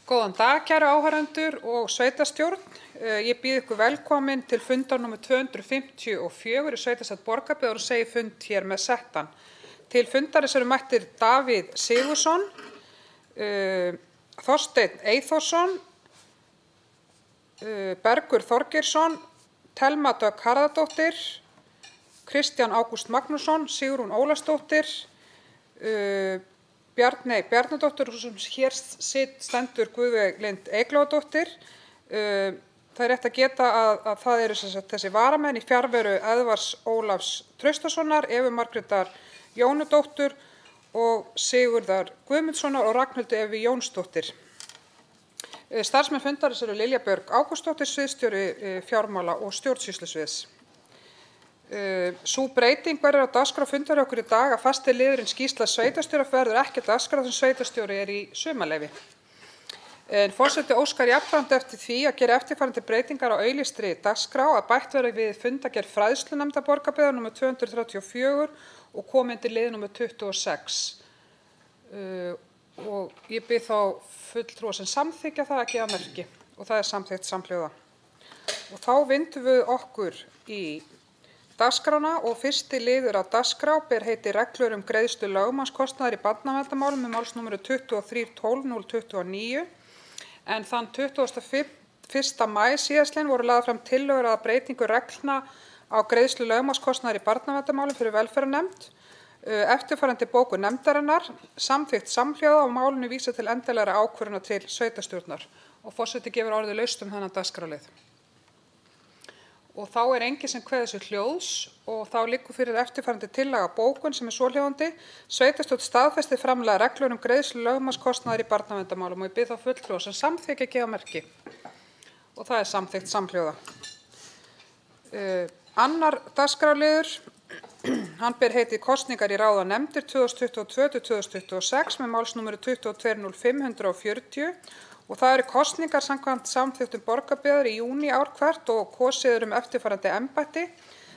Góðan dag, kæru áheyrendur og sveitarstjórn. Ég býð ykkur velkomin til fundar nr. 254 í sveitarstjórn Borgarbyggðar og segi fund hér með settan. Til fundarins eru mættir Davíð Sigurðsson, Þorsteinn Eyþórsson, Bergur Þorgeirsson, Thelma Dögg Harðardóttir, Kristján Ágúst Magnússon, Sigrún Ólafsdóttir, Bjarney Bjarnadóttir og sem hér stendur Guðveig Lind Eyglóadóttir. Það rétt að geta að það eru þessi varamenn í fjarveru Eðvarðs Ólafs Traustasonar, Evu Margrétar Jónudóttur og Sigurðar Guðmundssonar og Ragnhildur Evu Jónsdóttir. Starfsmenn fundarins eru Lilja Björg Ágústsdóttir, sviðsstjóri fjármála og stjórnsýslusviðs. Sú breyting verður á dagskrá fundar hjá okkur í dag að fasti liðurinn skýrsla sveitarstjóra verður ekki dagskrá sem sveitarstjóri er í sumarleyfi. Forseti óskar jafnframt eftir því að gera eftirfarandi breytingar á auglýstri dagskrá að bætt verði við fundargerð fræðslunefndar Borgarbyggðar nr. 234 og komi undir lið nr. 26. Og ég bið þá fulltrúa sem samþykkja það að gefa merki og það er samþykkt samhljóða. Og þá vindum við okkur í dagskrána og fyrsti liður á dagskrá ber heiti reglur greiðslu lögmannskostnaðar í barnaverndarmálum með málsnúmeru 2312/029 en þann 21. maí síðastliðinn voru lagðar fram tillögur að breytingu reglna á greiðslu lögmannskostnaðar í barnaverndarmálum fyrir velferðarnefnd. Eftirfarandi bókun nefndarinnar samþykkt samhljóða og málinu vísað til endanlegrar ákvörðunar til sveitarstjórnar og forseti gefur orðið laust þennan dagskrárlið. Og þá er enginn sem kveður sig hljóðs og þá liggur fyrir eftirfarandi tillaga bókun sem er svohljóðandi: Sveitarstjórn staðfestir framlega reglur greiðslu lögmannskostnaðar í barnaverndarmálum og ég bið þá fulltrúa sem samþykkja að gefa merki og það er samþykkt samhljóða. Annar dagskrárliður, hann ber heitið kosningar í ráð og nefndir 2022–2026 með málsnúmeru 2205/140 og það eru kosningar samkvæmt samþykktum Borgarbyggðar í júní ár hvert og kosið eftirfarandi embætti.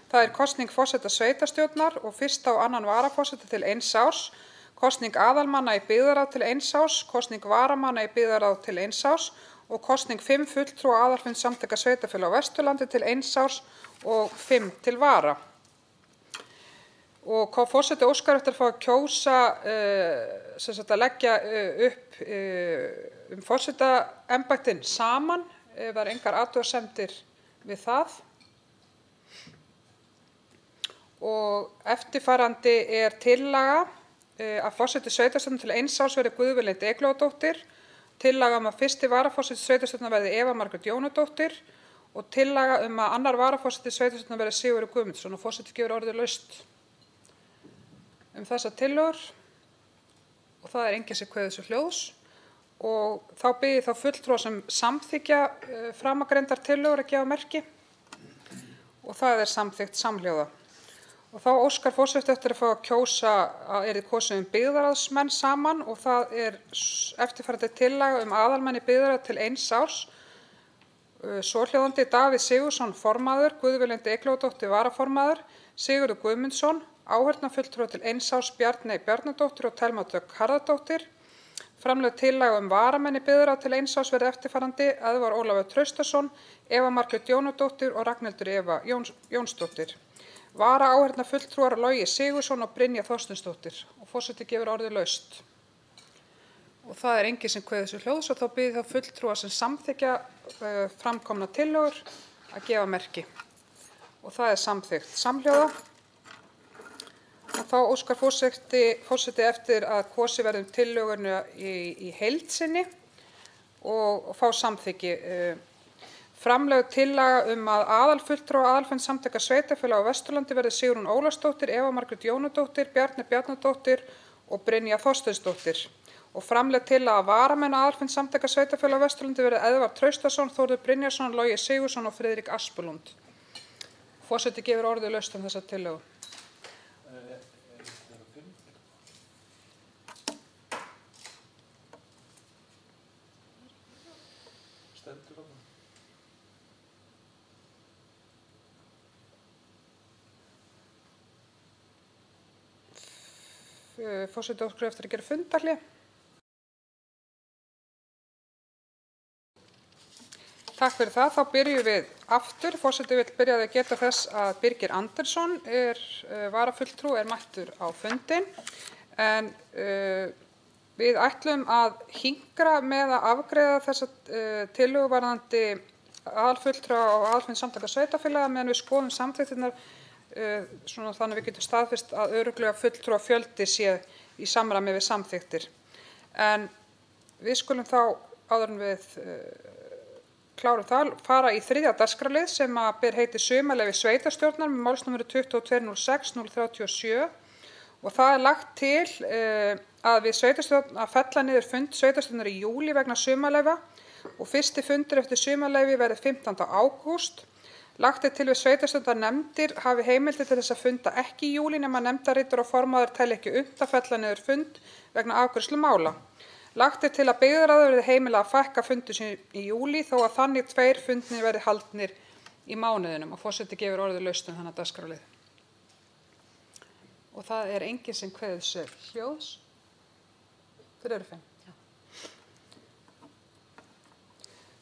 Það er kosning forseta sveitarstjórnar og fyrsta og annan varaforseta til 1 árs, kosning aðalmanna í byggðarráð til 1 árs, kosning varamanna í byggðarráð til 1 árs og kosning 5 fulltrúa aðalfund samtaka sveitarfélaga á Vesturlandi til 1 árs og 5 til vara. Og hvað forseti óskar eftir að fá að kjósa, að leggja upp forsetaembættin saman, ef það er engar athugasemdir við það. Og eftirfarandi er tillaga að forseti sveitarstjórnar til 1 árs verði Guðveig Lind Eyglóadóttir, tillaga að fyrsti varaforseti sveitarstjórnar verði Eva Margrét Jónudóttir og tillaga að annar varaforseti sveitarstjórnar verði Sigurður Guðmundsson og forseti gefur orðið laust þessar tillögur og það er enginn sem kveður sig hljóðs og þá bið ég þá fulltrúa sem samþykkja framangreindar tillögur að gefa merki og það er samþykkt samhljóða. Og þá óskar forseti eftir að fá að kjósa að kosið byggðarráðsmenn saman og það er eftirfarandi tillaga aðalmenn í byggðarráð til 1 árs, svohljóðandi: Davíð Sigurðsson formaður, Guðveig Lind Eyglóadóttir varaformaður, Sigurður Guðmundsson, áheyrnarfulltrúa til 1 árs Bjarney Bjarnadóttir og Thelma Dögg Harðardóttir. Framlögð tillaga varamenn í byggðarráð til 1 árs verði eftirfarandi: Eðvarð Ólafur Traustason, Eva Margrét Jónudóttir og Ragnhildur Eva Jónsdóttir. Vara áheyrnarfulltrúar Logi Sigurðsson og Brynja Þorsteinsdóttir og forseti gefur orðið laust. Og það er enginn sem kveður sig hljóðs og þá bið ég þá fulltrúa sem samþykkja framkomna tillögur að gefa merki og það er samþykkt samhljóða. Og þá óskar forseti eftir að kosið verði tillöguna í heild sinni og fá samþykki. Framlögð tillaga að aðalfulltrúa aðalfund samtaka sveitarfélaga á Vesturlandi verði Sigrún Ólafsdóttir, Eva Margrét Jónudóttir, Bjarney Bjarnadóttir og Brynja Þorsteinsdóttir. Og framlögð tillaga að varamenn aðalfund samtaka sveitarfélaga á Vesturlandi verði Eðvarð Traustason, Þórður Brynjarsson, Logi Sigurðsson og Friðrik Aspelund. Forseti gefur orðið laust þessa tillögu. Forseti óskar eftir að gera fundarhlé. Takk fyrir það. Þá byrjum við aftur. Forseti vill byrja að geta þess að Birgir Andersson varafulltrúi mættur á fundinn. En við ætlum að hinkra með að afgreiða þessa tillögu varðandi aðalfulltrúa og aðalfund samtaka sveitarfélaga meðan við skoðum samþykktirnar þannig að við getum staðfest að örugglega fulltrúa fjöldi sé í samræmi við samþykktir. En við skulum þá áður en við klárum það fara í 3. dagskrárlið sem ber heitið sumarleyfi sveitarstjórnar með málsnúmeri 2206-037 og það lagt til að við sveitarstjórn að fella niður fund sveitarstjórnar í júlí vegna sumarleyfa og fyrsti fundur eftir sumarleyfi verði 15. ágúst. Lagt til við sveitarstjórnarnefndir hafi heimildir til þess að funda ekki í júlí nema nefndarritar og formaður telji ekki unnt að fella niður fund vegna afgreiðslu mála. Lagt til að byggðarráði verði heimilað að fækka fundur í júlí þó að þannig 2 fundir verði haldnir í mánuðinum og forseti gefur orðið laust þennan dagskrárlið. Og það enginn sem kveður sér hljóðs. Þeir eru 5.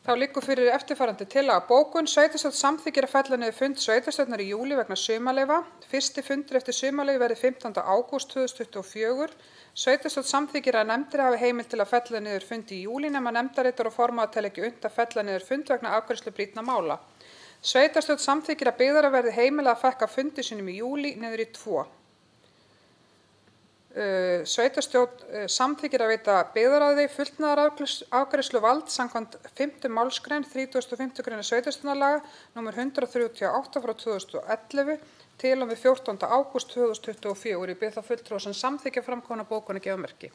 Þá liggur fyrir eftirfarandi tillaga bókun. Sveitarstjórn samþykkir að fella niður fund sveitarstjórnar í júlí vegna sumarleyfa. Fyrsti fundur eftir sumarleyfi verði 15. ágúst 2024. Sveitarstjórn samþykkir að nefndir hafi heimild til að fella niður fund í júlí nema nefndarritar og formaður telji ekki unnt að fella niður fund vegna afgreiðslu brýnna mála. Sveitarstjórn samþykkir að byggðarráði verði heimilað að fækka fundi sínum í júlí niður í 2. Sveitarstjórn samþykkir að veita byggðarráði fullnaðarafgreiðslu vald samkvæmt 5. málsgrein 35. grein sveitarstjórnarlaga nr. 138/2011 til og með 14. ágúst 2024. Ég bið þá fulltrúa sem samþykkja framkomna bókun að gefa merki.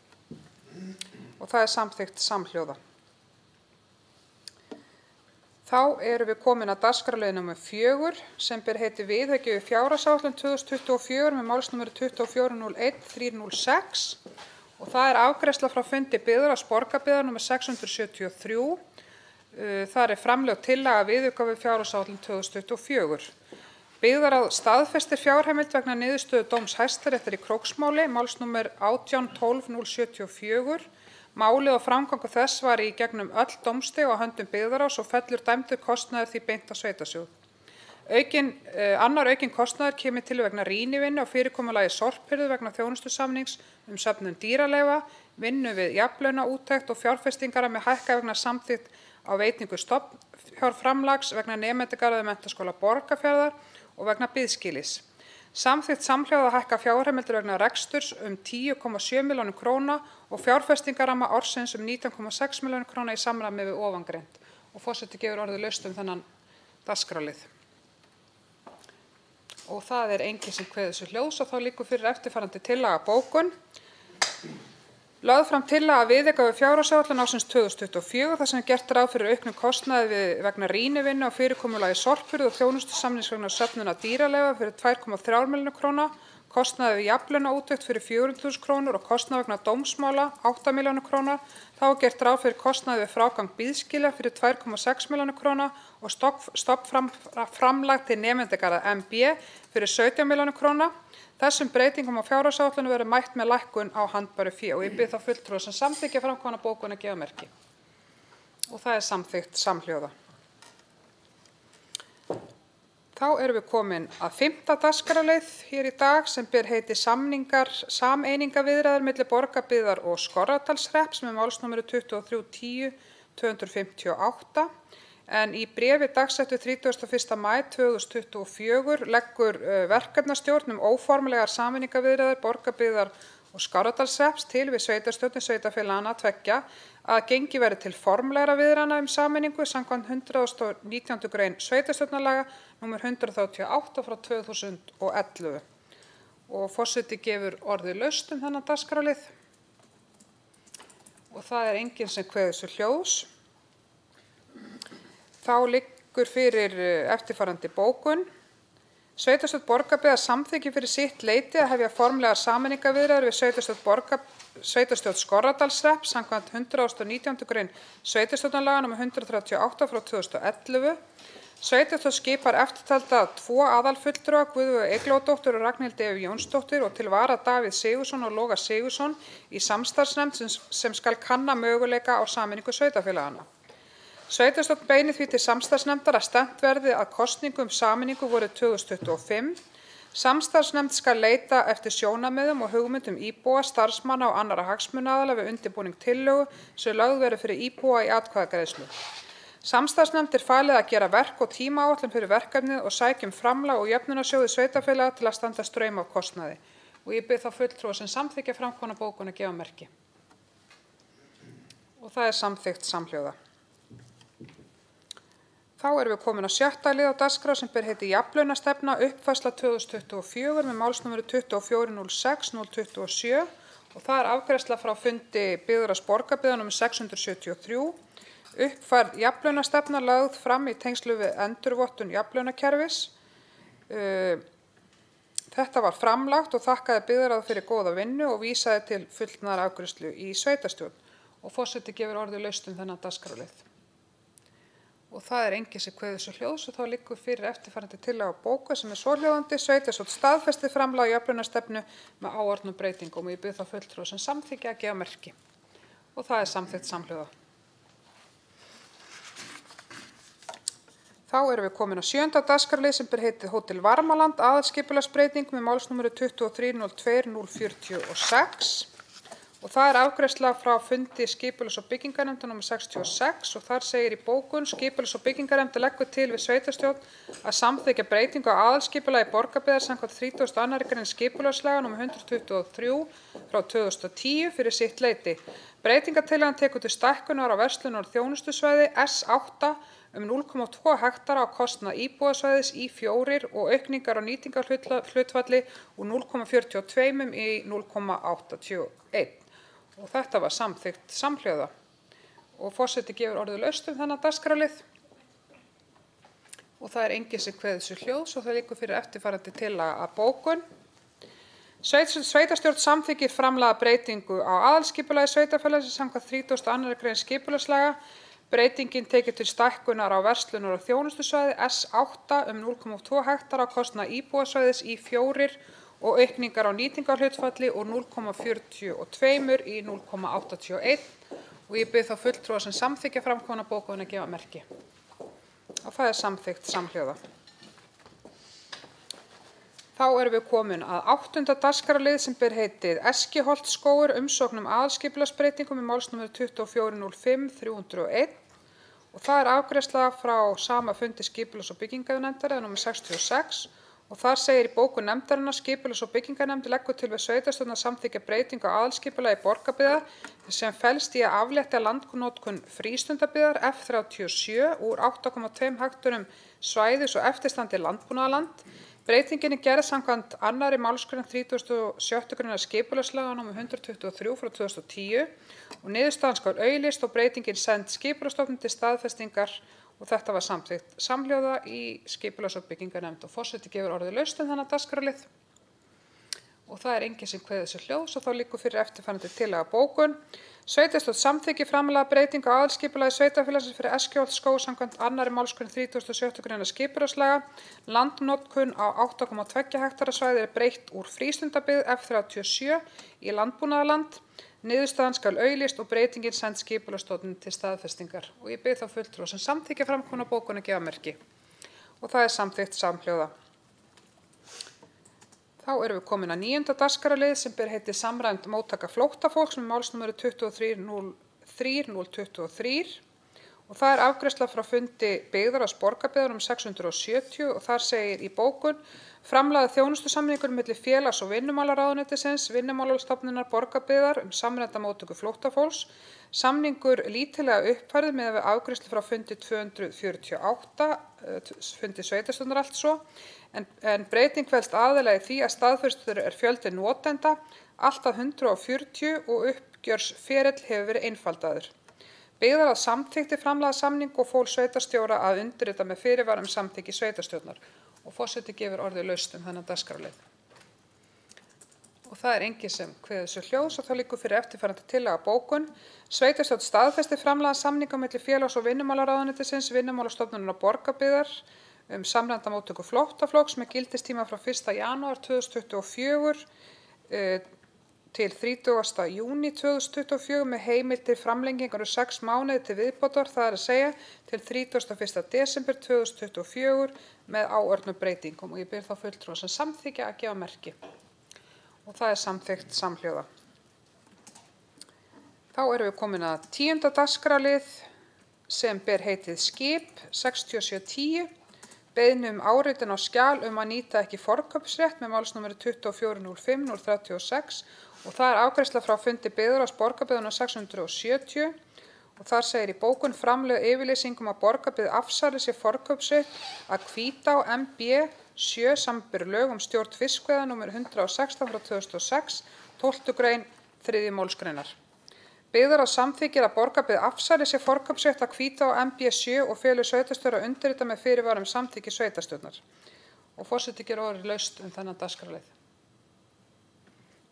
Og það samþykkt samhljóða. Þá erum við komin að dagskrárlið nr. 4 sem ber heitið viðauki við fjárhagsáætlun 2024 með málsnúmeri 2401-306 og það afgreiðsla frá fundi byggðarráðs borgarbyggðar nr. 673. Það framlögð tillaga viðauka við fjárhagsáætlun 2024. Byggðarráð staðfestir fjárheimild vegna niðurstöðu dóms Hæstaréttar í Króksmáli, málsnúmer 18-12-074. Málið og framgangur þess var í gegnum öll dómstig á höndum byggðarráðs og fellur dæmdur kostnaður því beint á sveitarsjóð. Annar aukinn kostnaður kemur til vegna rýnivinnu og fyrirkomulagi sorphirðu vegna þjónustusamnings söfnun dýraleyfa, vinnu við jafnlaunaúttekt og fjárfestingar með hækka vegna samþykkt á veitingu stofnfjárframlags vegna nemendagarða Menntaskóla Borgarfjarðar og vegna biðskilis. Samþykkt samhljóða að hækka fjárheimildir vegna reksturs 10,7 milljónir króna og fjárfestingarramma ársins 19,6 milljónir króna í samræmi við ofangreint. Og forseti gefur orðið laust þennan dagskrárlið. Og það enginn sem kveður sér hljóðs og þá liggur fyrir eftirfarandi tillaga bókun. Lögð fram tillaga viðauka við fjárhagsáætlun ársins 2024 þar sem gert ráð fyrir auknum kostnaði vegna rýnivinnu og fyrirkomulagi sorphirðu og þjónustusamnings vegna söfnunar dýraleyfa fyrir 2,3 milljónir króna, kostnaði við jafnlaunaúttekt fyrir 400.000 krónur og kostnaði vegna dómsmála 8 milljónir króna. Þá gert ráð fyrir kostnaði við frágang biðskila fyrir 2,6 milljónir króna og stofnframlag til nemendagarða MB fyrir 17 milljónir króna. Þessum breytingum á fjárhagsáætlun verður mætt með lækkun á handbæru fé og ég bið þá fulltrúa sem samþykkja framkomna bókun að gefa merki. Og það samþykkt samhljóða. Þá erum við komin að 5. dagskrárlið hér í dag sem ber heitið sameiningaviðræður milli Borgarbyggðar og Skorradalshrepps með málsnúmeri 2310-258. En í bréfi dagsettu 31. maí 2024 leggur verkefnastjórn óformlegar sameiningaviðræður Borgarbyggðar og Skorradalshrepps til við sveitarstjórnir sveitarfélaganna tveggja að gengið verði til formlegra viðræðna sameiningu samkvæmt 119. grein sveitarstjórnarlaga nr. 138/2011. Og forseti gefur orðið laust þennan dagskrárlið. Og það enginn sem kveður sér hljóðs. Þá liggur fyrir eftirfarandi bókun. Sveitarstjórn Borgarbyggðar samþykkir fyrir sitt leyti að hefja formlegar sameiningaviðræður við sveitarstjórn Skorradalshrepps samkvæmt 119. grein sveitarstjórnarlaga nr. 138/2011. Sveitarstjórn skipar eftirtalda 2 aðalfulltrúa, Guðveigu Eyglóardóttur og Ragnhildi Evu Jónsdóttur og til vara Davíð Sigurðsson og Loga Sigurðsson í samstarfsnefnd sem skal kanna möguleika á sameiningu sveitarfélaganna. Sveitarstjórn beinir því til samstarfsnefndar að stefnt verði að kosningu sameiningu vorið 2025. Samstarfsnefnd skal leita eftir sjónarmiðum og hugmyndum íbúa, starfsmanna og annarra hagsmunaaðila við undirbúning tillögu sem lögð verður fyrir íbúa í atkvæðagreiðslu. Samstarfsnefnd falið að gera verk- og tímaáætlun fyrir verkefnið og sækja framlag og jöfnunarsjóði sveitarfélaga til að standa straum af kostnaði. Og ég bið þá fulltrúa sem samþykkja framkomna bókun að gefa merki. Og það samþykkt samhljóða. Þá erum við komin á 6. lið á dagskrá sem ber heiti Jafnlaunastefna uppfærsla 2024 með málsnúmeru 2406/027 og það afgreiðsla frá fundi byggðarráðs borgarbyggðar nr. 673. Uppfærð jafnlaunastefna lögð fram í tengslu við endurvottun jafnlaunakerfis. Þetta var framlagt og þakkaði byggðarráð fyrir góða vinnu og vísaði til fullnaðarafgreiðslu í sveitarstjórn. Og forseti gefur orðið laust þennan dagskrárlið. Og það enginn sem kveður svo hljóðs og þá liggur fyrir eftirfarandi tillaga á bóku sem svohljóðandi: Sveitarstjórn staðfesti framlag jafnlaunastefnu með áorðnum breytingum og ég bið þá fulltrúa sem samþykkja að gefa merki. Og það samþykkt samhljóða. Þá erum við komin á 7. dagskrárlið sem ber heitið Hótel Varmaland aðalskipulagsbreyting með málsnúmeru 2302/046. Og það afgreiðsla frá fundi skipulags- og byggingarnefndar nr. 66 og þar segir í bókun: Skipulags- og byggingarnefnd leggur til við sveitarstjórn að samþykkja breytingu á aðalskipulagi borgarbyggðar samkvæmt 32. grein skipulagslaga nr. 123/2010 fyrir sitt leyti. Breytingartillagan tekur til stækkunar á verslunar- og þjónustusvæði S8 0,2 hektara á kostnað íbúðasvæðis I4 og aukningar á nýtingarhlutfalli úr 0,42 í 0,81. Og þetta var samþykkt samhljóða. Og forseti gefur orðið laust þennan dagskrárlið. Og það enginn sem kveður svo hljóðs og það liggur fyrir eftirfarandi tillaga að bókun. Sveitarstjórn samþykkir framlaga breytingu á aðalskipulagi sveitarfélagsins samkvæmt 32. grein skipulagslaga. Breytingin tekið til stækkunar á verslunar- og þjónustusvæði S8 0,2 hektara á kostnað íbúðasvæðis I4 og aukningar á nýtingarhlutfalli úr 0,42 í 0,81 og ég bið þá fulltrúa sem samþykkja framkomna bókun að gefa merki. Og það samþykkt samhljóða. Þá erum við komin að 8. dagskrárlið sem ber heitið Eskiholtsskógur umsókn aðalskipulagsbreytingu með málsnúmeru 2405/301 og það afgreiðsla frá sama fundi skipulags- og byggingarnefndar nr. 66 og þar segir í bókun nefndarinnar: Skipulags- og byggingarnefnd leggur til við sveitarstjórn að samþykkja breytingu á aðalskipulagi borgarbyggðar sem felst í að aflétta landnotkun frístundabyggðar F37 úr 8,2 hekturum svæðis og eftirstandi landbúnaðarland. Breytingin gerð samkvæmt 2. málsgrein 36. greinar skipulagslaga nr. 123/2010 og niðurstaðan skal auglýst og breytingin send Skipulagsstofnun til staðfestingar og þetta var samþykkt samhljóða í skipulags- og byggingarnefnd og forseti gefur orðið laust þennan dagskrárlið. Og það enginn sem kveður svo hljóðs og þá liggur fyrir eftirfarandi tillaga að bókun. Sveitarstjórn samþykkir framlaga breytingu á aðalskipulagi sveitarfélagsins fyrir Eskiholtsskóg samkvæmt 2. málsgrein 36. greinar skipulagslaga. Landnotkun á 8,2 hektara svæði breytt úr frístundabyggð F37 í landbúnaðarland. Niðurstaðan skal auglýst og breytingin send Skipulagsstofnun til staðfestingar. Og ég bið þá fulltrúa sem samþykkja framkomna bókun að gefa merki. Og það samþykkt samhljóða. Þá erum við komin að 9. dagskrárlið sem ber heitið Samræmd móttaka flóttafólks með málsnúmeru 2303/023 og það afgreiðsla frá fundi byggðarráðs borgarbyggðar nr. 670 og þar segir í bókun: Framlagður þjónustusamningur milli félags- og vinnumálaráðuneytisins, Vinnumálastofnunar borgarbyggðar samræmda móttöku flóttafólks. Samningur lítillega uppfærður miðað við afgreiðslu frá fundi 248, fundi sveitarstjórnar altså, en breyting felst aðallega í því að staðfestur fjöldi notenda, allt að 140 og uppgjörsferill hefur verið einfaldaður. Byggðarráð samþykkti framlagða samning og fól sveitarstjóra að undirrita með fyrirvara samþykki sveitarstjórnar. Og forseti gefur orðið laust þennan dagskrárlið. Og það enginn sem kveður svo hljóðs og þá liggur fyrir eftirfarandi tillaga bókun. Sveitarstjórn staðfesti framlagða samninga milli félags- og vinnumálaráðuneytisins, Vinnumálastofnunar borgarbyggðar samræmda móttöku flóttafólks með gildistíma frá 1. janúar 2024 til 30. júní 2024 með heimild til framlengingar 6 mánuði til viðbótar, það að segja til 31. desember 2024 með áörnum breytingum og ég bið þá fulltrúa sem samþykkja að gefa merki. Og það er samþykkt samhljóða. Þá erum við komin að 10. dagskrárlið sem ber heitið skip 6710. Beiðni áritun á skjal að nýta ekki forkaupsrétt með málsnúmeri 2405/036 og það er afgreiðsla frá fundi byggðarráðs Borgarbyggðar 670 og þar segir í bókun framlög yfirlýsingum að Borgarbyggð afsali sér forkaupsrétt að Hvítá MB 7 samanber lög stjórn fiskveiða nr. 116/2006, 12. grein 3. málsgreinar. Byggðarráð samþykkir að Borgarbyggð afsali sér forkaupsrétt að Hvítá MB 7 og felur sveitarstjóra að undirrita með fyrirvara samþykki sveitarstjórnar. Og forseti gerir orðið laust þennan dagskrárlið.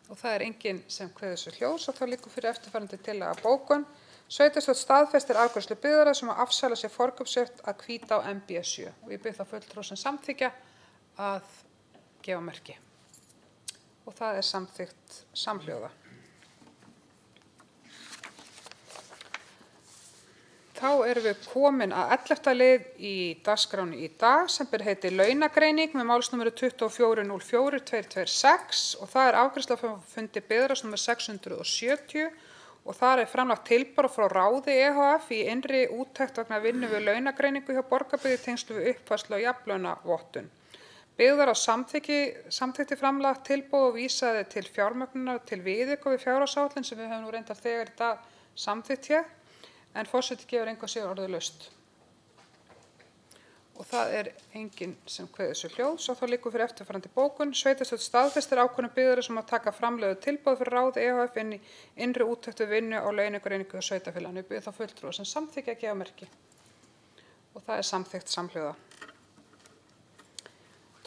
Og það er enginn sem kveður sér hljós og þá liggur fyrir eftirfarandi tillaga bókun. Sveitarstjórn staðfestir afgreiðslu byggðarráðs að afsala sér forkaupsrétt að Hvítá MB 7 og ég bið þá fulltrúa sem samþykkja að gefa merki. Og það er samþykkt samhljóða. Þá erum við komin að 11. lið í dagskráni í dag sem ber heiti launagreining með málsnúmeri 2404/226 og það er afgreiðsla frá fundi byggðarráðs nr. 670 og þar er framlagt tilboð frá Ráði EHF í innri úttekt vegna vinnu við launagreiningu hjá Borgarbyggð í tengslum við uppfærslu á jafnlaunavottun. Byggðarráð samþykkti framlagt tilboð og vísaði til fjármögnunar til viðauka við fjárhagsáætlun sem við höfum nú reyndar þegar í dag samþykkt hér. En forseti gefur engu að sér orðið laust. Og það er enginn sem kveður sér hljós og þá liggur fyrir eftirfarandi bókun. Sveitarstjórn staðfestir ákvörðun byggðarráðs að taka framlögðu tilboð fyrir Ráð EHF inn í innri úttekt við vinnu á launagreiningu hjá sveitarfélaginu. Ég bið þá fulltrúa sem samþykkja að gefa merki. Og það er samþykkt samhljóða.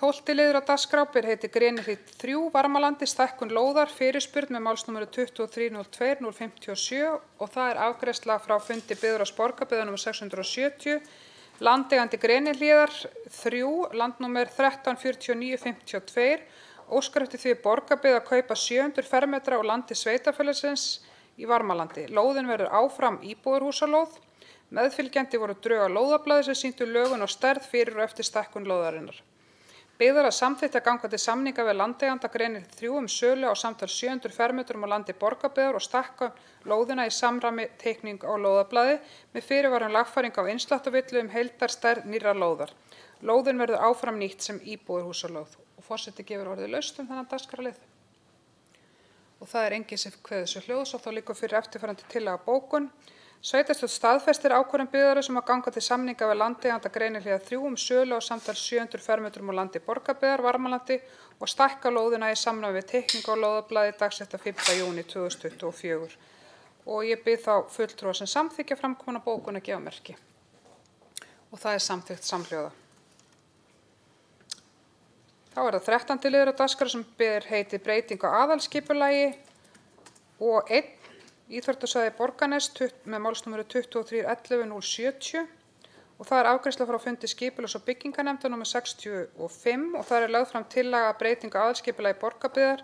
12. liður á dagskrá ber heiti Grenihlíð 3 Varmalandi stækkun lóðar fyrirspurn með málsnúmeri 2302/057 og það er afgreiðsla frá fundi byggðarráðs Borgarbyggðar nr. 670. Landeigandi Grenihlíðar 3 landnúmer 134952 óskar eftir því Borgarbyggð að kaupa 700 fermetra á landi sveitarfélagsins í Varmalandi. Lóðin verður áfram íbúðarhúsalóð. Meðfylgjandi voru drög að lóðablaði sem sýndu lögun og stærð fyrir og eftir stækkun lóðarinnar. Byggðarráð samþykkti að ganga til samninga við landeiganda Grenihlíð 3 sölu á samtals 700 fermetrum á landi Borgarbyggðar og stækka lóðina í samræmi teikning á lóðablaði með fyrirvara lagfæring á innsláttarvillu heildarstærð nýrrar lóðar. Lóðin verður áfram nýtt sem íbúðarhúsalóð og forseti gefur orðið laust þennan dagskrárlið. Og það er enginn sem kveður sér hljós og þá liggur fyrir eftirfarandi tillaga bókun. Sveitarstjórn staðfestir ákvörðun byggðarráðs að ganga til samninga við landeiganda Grenihlíðar 3 sölu á samtals 700 fermetrum á landi Borgarbyggðar, Varmalandi og stækka lóðina í samræmi við teikningu á lóðablaði dagsett 5. júní 2024. Og ég bið þá fulltrúa sem samþykkja framkomna bókun að gefa merki. Og það er samþykkt samhljóða. Þá er það 13. liður á dagskrá sem ber heiti breyting á aðalskipulagi og 1 Íþróttasvæði Borgarnes með málsnúmeri 2311/070 og það er afgreiðsla frá fundi skipulags- og byggingarnefndar nr. 65 og það er lögð fram tillaga breytingu á aðalskipulagi Borgarbyggðar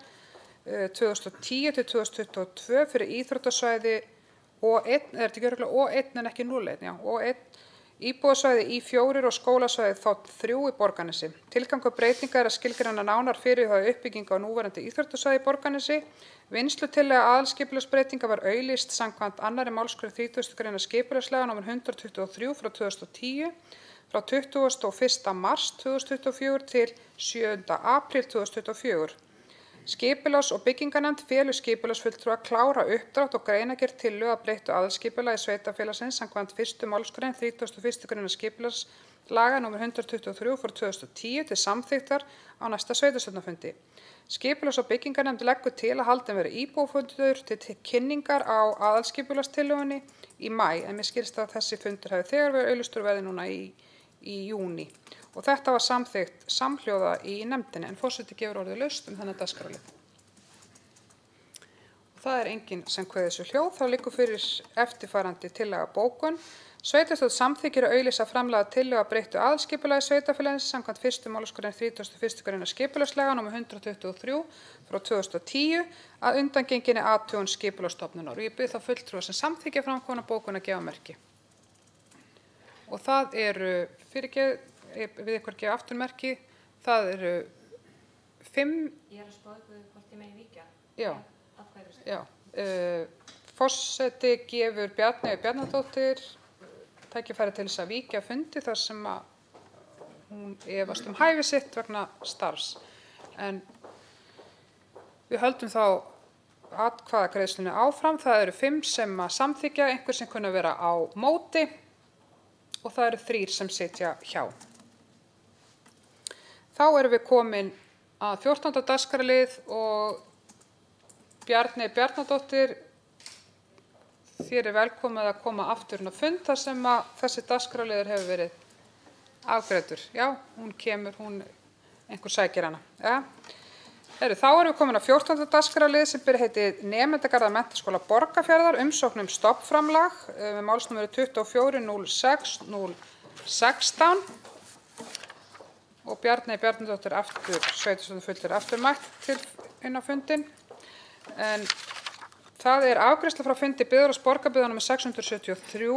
2010-2022 fyrir íþróttasvæði O1, er þetta ekki örugglega O1 en ekki 01, já, O1, íbúðasvæði I4 og skólasvæði Þ3 í Borgarnesi. Tilgangur breytinga er að skilgreina nánar fyrir það uppbyggingu á núverandi íþróttasvæði í Borgarnesi. Vinnslutillaga aðalskipulagsbreytinga var auglýst samkvæmt 2. málsgrein 30. greinar skipulagslaga nr. 123/2010 frá 21. mars 2024 til 7. apríl 2024. Skipulags- og byggingarnefnd felur skipulagsfulltrúa að klára uppdrátt og greinargerð tillögu að breyttu aðalskipulagi sveitarfélagsins samkvæmt 1. málsgrein 31. greinar skipulagslaga nr. 123/2010 til samþykktar á næsta sveitarstjórnarfundi. Skipulags- og byggingarnefnd leggur til að haldinn verði íbúafundur til kynningar á aðalskipulagstillögunni í maí en mér skilst að þessi fundur hafi þegar verið auglýstur verði núna í júní. Og þetta var samþykkt samhljóða í nefndinni en forseti gefur orðið laust þennan dagskrárlið. Og það er enginn sem kveður þessu hljóð, þá liggur fyrir eftirfarandi tillaga bókun. Sveitarstjórn samþykkir að auglýsa framlagða tillögu að breyttu aðalskipulagi sveitarfélagsins samkvæmt 1. málsgrein 31. greinar skipulagslaga nr. 123 frá 2010 að undangenginni athugun Skipulagsstofnunar. Og ég bið þá fulltrúa sem samþykkja framkomna bókun að gefa merki. Og það eru, við ykkur gefa afturmerki, það eru 5. Ég að spá ykkur hvort ég megi víkja. Já. Forseti gefur Bjarneyju Bjarnadóttur tækifæri til þess að víkja fundi þar sem að hún efast hæfi sitt vegna starfs. En við höldum þá atkvæðagreiðslunni áfram. Það eru 5 sem að samþykkja, einhver sem kunna vera á móti og það eru 3 sem sitja hjá. Þá erum við komin að 14. dagskrárlið og Bjarneyju Bjarnadóttir, þér velkomið að koma aftur inn á fund þar sem að þessi dagskrárliður hefur verið afgreiddur. Já, hún kemur, einhver sækir hana. Ja. Þá erum við komin að 14. dagskrárlið sem ber heitið Nemendagarðar Menntaskóla Borgarfjarðar, umsókn stofnframlag með málsnúmeru 24.06.016 og Bjarneyju Bjarnadóttir aftur, sveitarstjórnarfulltrúi aftur mætt inn á fundinn. En það er afgreiðsla frá fundi Byggðarráðs Borgarbyggðar nr. 673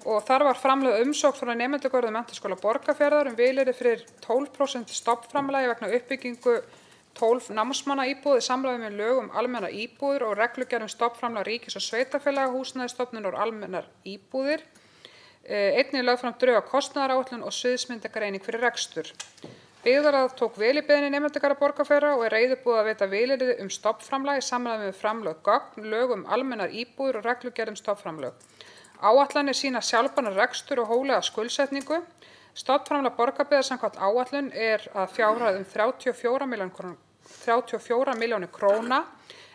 og þar var framlögð umsókn frá Nemendagarðum Menntaskóla Borgarfjarðar vilyrði fyrir 12% stofnframlagi vegna uppbyggingu 12 námsmannaíbúða í samræmi með lög almennar íbúðir og reglugerð stofnframlag ríkis og sveitarfélaga, húsnæðisstofnunar og almennar íbúðir. Einnig lögð fram drög að kostnaðaráætlun og sviðsmyndagreining fyrir rekstur. Byggðarráð tók vel í beiðni Nemendagarða Borgarfjarðar og er reiðubúið að veita vilyrði stofnframlag í samræmi við framlögð gögn, lög almennar íbúðir og reglugerð stofnframlög. Áætlanir sýna sjálfbæran rekstur og hóflega skuldsetningu. Stofnframlag Borgarbyggðar samkvæmt áætlun er að fjárhæð 34 milljónir króna.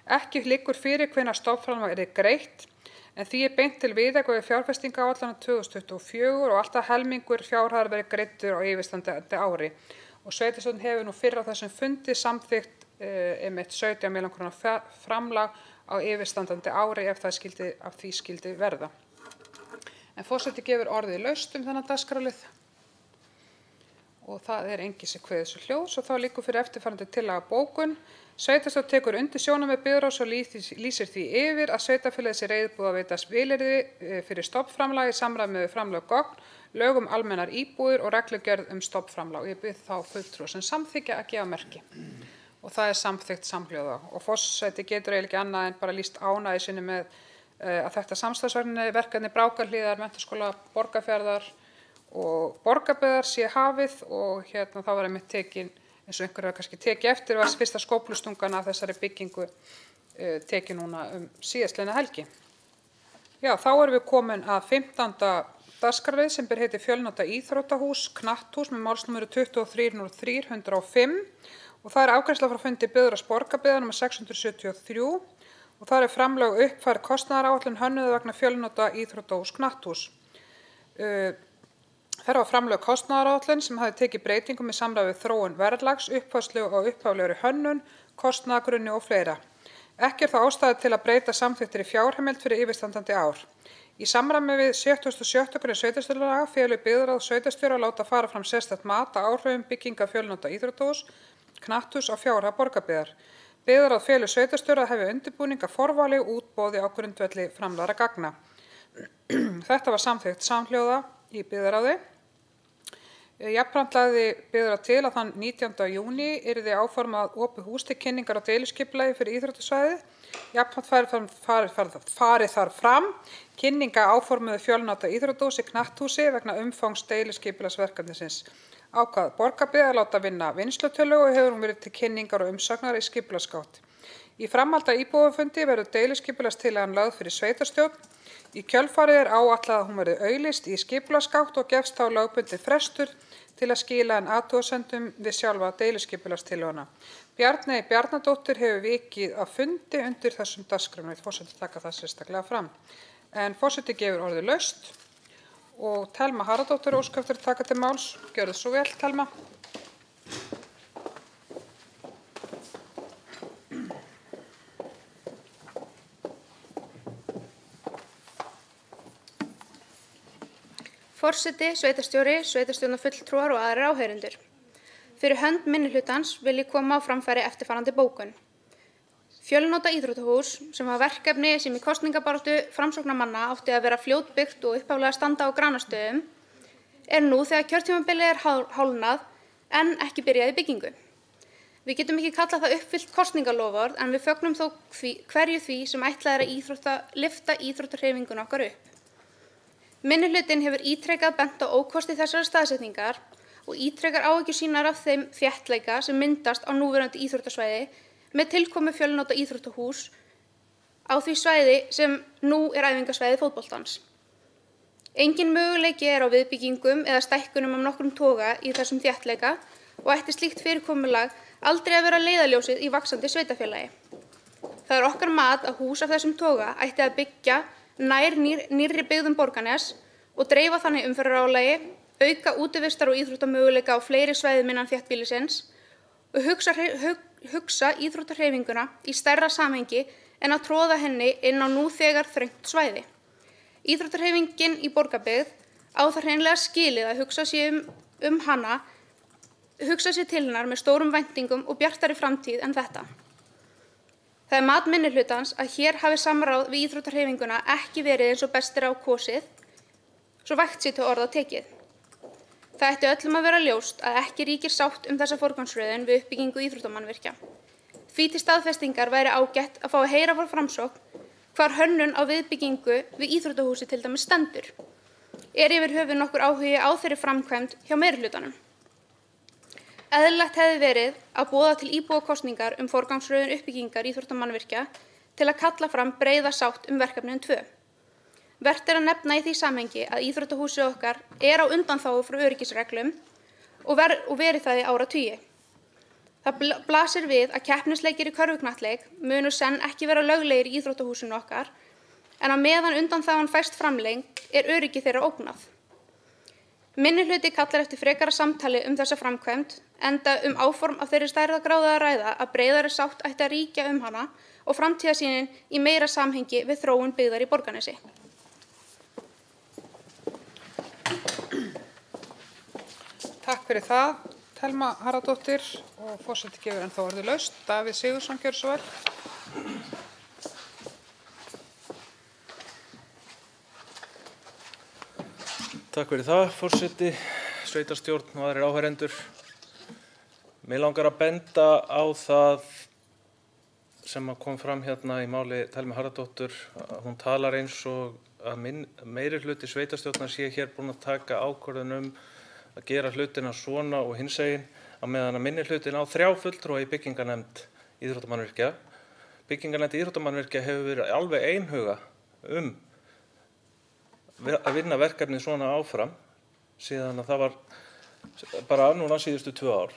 Ekki liggur fyrir hvenær stofnframlag yrði greitt, en því er beint til viðauka við fjárfestingaráætlun 2024 og alltaf helmingur fjárhæðar verið greiddur á yfirstandandi ári. Og sveitarstjórn hefur nú fyrr á þessum fundi samþykkt 17 milljóna króna framlag á yfirstandandi ári ef því skyldi verða. En forseti gefur orðið laust þennan dagskrárlið og það er enginn sem kveður þessu hljóðs og þá liggur fyrir eftirfarandi tillaga bókun. Sveitarstjórn tekur undir sjónarmið Byggðarráðs og lýsir því yfir að sveitarfélagið sé reiðubúið að veita vilyrði fyrir stofnframlag í samræmi við framlögð gögn, lög almennar íbúðir og reglugerð stofnframlag. Ég bið þá fulltrúa sem samþykkja að gefa merki. Og það er samþykkt samhljóða. Og forseti getur eiginlega ekki annað en bara lýst ánægju sinni með að þetta samstarfsverkefni Brákarhlíðar, Menntaskóla Borgarfjarðar og Borgarbyggðar sé hafið og þá var einmitt tekin, eins og einhverju kannski tekið eftir, var fyrsta skóflustungan af þessari byggingu tekin núna síðastliðna helgi. Já, þá erum við komin að 15. dagskrárlið sem ber heitið Fjölnota íþróttahús, knatthús með málsnúmeru 23.03.105 og það er afgreiðsla frá fundi Byggðarráðs Borgarbyggðar nr. 673 og það er framlög uppfærð kostnaðaráætlun hönnuð vegna Fjölnota íþróttahús knatthús. Þar var framlög kostnaðaráætlun sem hafði tekið breytingum í samræmi við þróun verðlags, uppfærslu og upphaflegri hönnun, kostnaðargrunni og fleira. Ekki það ástæða til að breyta samþykktir í fjárheimild fyrir yfirstandandi ár. Í samræmi við 76. grein sveitarstjórnarlaga felur Byggðarráð sveitarstjóra að láta fara fram sérstakt mat á áhrifum bygginga Fjölnota íþróttahús knatthús á fjárhag Borgarbyggðar. Byggðarráð felur sveitarstjóra að hefja undirbúning að forvali útboði á grundvelli framlagðra gagna. Þetta var samþykkt samhljóða í Byggðarráði. Jafnframt lagði Byggðarráð til að þann 19. júní yrði áformað opið hús til kynningar á deiliskipulagi fyrir íþróttasvæðið. Jafnframt farið þar fram kynninga áformuðu Fjölnota íþróttahúsi knatthúsi vegna umfangs deiliskipulagsverkefnisins. Ákvað Borgarbyggðar að láta vinna vinnslutillögu og hefur hún verið til kynningar og umsagnar í skipulagsgátt. Í framhaldi af íbúafundi verður deiliskipulagstillagan lögð fyrir sveitarstjórn. Í kjölfarið er áætlað að hún verði auglýst í skipulagsgátt og gefst þá lögbundinn frestur til að skila athugasemdum við sjálfa deiliskipulagstillöguna. Bjarneyju Bjarnadóttir hefur vikið af fundi undir þessum dagskrárlið. Forseti taka það sérstaklega fram. En forseti gefur orðið laust og Thelma Harðardóttir óskar eftir að taka til máls. Gjörðu svo vel, Thelma. forseti, sveitarstjóri, sveitarstjórnarfulltrúar og aðrir áheyrendur. Fyrir hönd minnihlutans vil ég koma á framfæri eftirfarandi bókun. Fjölnota íþróttahús, sem var verkefni sem í kosningabaráttu framsóknarmanna átti að vera fljótbyggt og upphaflega standa á Gránastöðum, nú þegar kjörtímabilið hálfnað en ekki byrjað í byggingu. Við getum ekki kallað það uppfyllt kosningaloforð en við fögnum þó hverju því sem ætlað að lyfta íþróttahreyfingun okkar upp. Minnihlutinn hefur ítrekað bent á ókosti þessara staðsetningar og ítrekar áhyggjur sínar af þeim þéttleika sem myndast á núverandi íþróttasvæði með tilkomu fjölnota íþróttahús á því svæði sem nú æfingasvæði fótboltans. Engin möguleiki á viðbyggingum eða stækkunum nokkrum toga í þessum þéttleika og ætti slíkt fyrirkomulag aldrei að vera leiðarljósið í vaxandi sveitarfélagi. Það okkar mat að hús af þessum toga ætti að byggja nær nýrri byggðum Borgarness og dreifa þannig umferðarálagi, auka útivistar og íþróttamöguleika á fleiri svæðum innan þéttbýlisins og hugsa íþróttahreyfinguna í stærra samhengi en að troða henni inn á nú þegar þröngt svæði. Íþróttahreyfingin í Borgarbyggð á það hreinlega skilið að hugsa sér til hennar með stórum væntingum og bjartari framtíð en þetta. Það mat minnihlutans að hér hafi samráð við íþróttahreyfinguna ekki verið eins og best á kosið, svo vægt sé til orða tekið. Það ætti öllum að vera ljóst að ekki ríkir sátt þessa forgangsröðun við uppbyggingu íþróttamannvirkja. Því til staðfestingar væri ágætt að fá að heyra frá Framsókn hvar hönnun á viðbyggingu við íþróttahúsi til dæmis stendur. Yfir höfuð nokkur áhugi á þeirri framkvæmd hjá meirihlutanum. Eðlilegt hefði verið að boða til íbúakosningar forgangsröðun uppbyggingar íþróttamannvirkja til að kalla fram breiða sátt verkefnin 2. Vert að nefna í því samhengi að íþróttahúsið okkar á undanþágu frá öryggisreglum og verið það í áratugi. Það blasir við að keppnisleikir í körfuknattleik munu senn ekki vera löglegir í íþróttahúsinu okkar, en á meðan undanþágan fæst framlengd öryggi þeirra ógnað. Minnihluti kallar eftir frekara samtali þessa framkvæmd, enda áform af þeirri stærðargráðu að ræða að breiðari sátt ætti að ríkja hana og framtíðarsýnin í meira samhengi við þróun byggðar í Borgarnesi. Takk fyrir það, Thelma Harðardóttir, og forseti gefur ennþá orðið laust. Davíð Sigurðsson, gjörðu svo vel. Takk fyrir það, forseti, sveitarstjórn og aðrir áheyrendur. Mig langar að benda á það sem kom fram hérna í máli Thelmu Harðardóttur. Hún talar eins og að meirihluti sveitarstjórnar sé hér búinn að taka ákvörðun að gera hlutina svona og hinsegin, á meðan að minnihlutinn á 3 fulltrúa í byggingarnefnd íþróttamannvirkja. Byggingarnefnd íþróttamannvirkja hefur verið alveg einhuga að vinna verkefnið svona áfram síðan að það var bara núna síðustu 2 ár.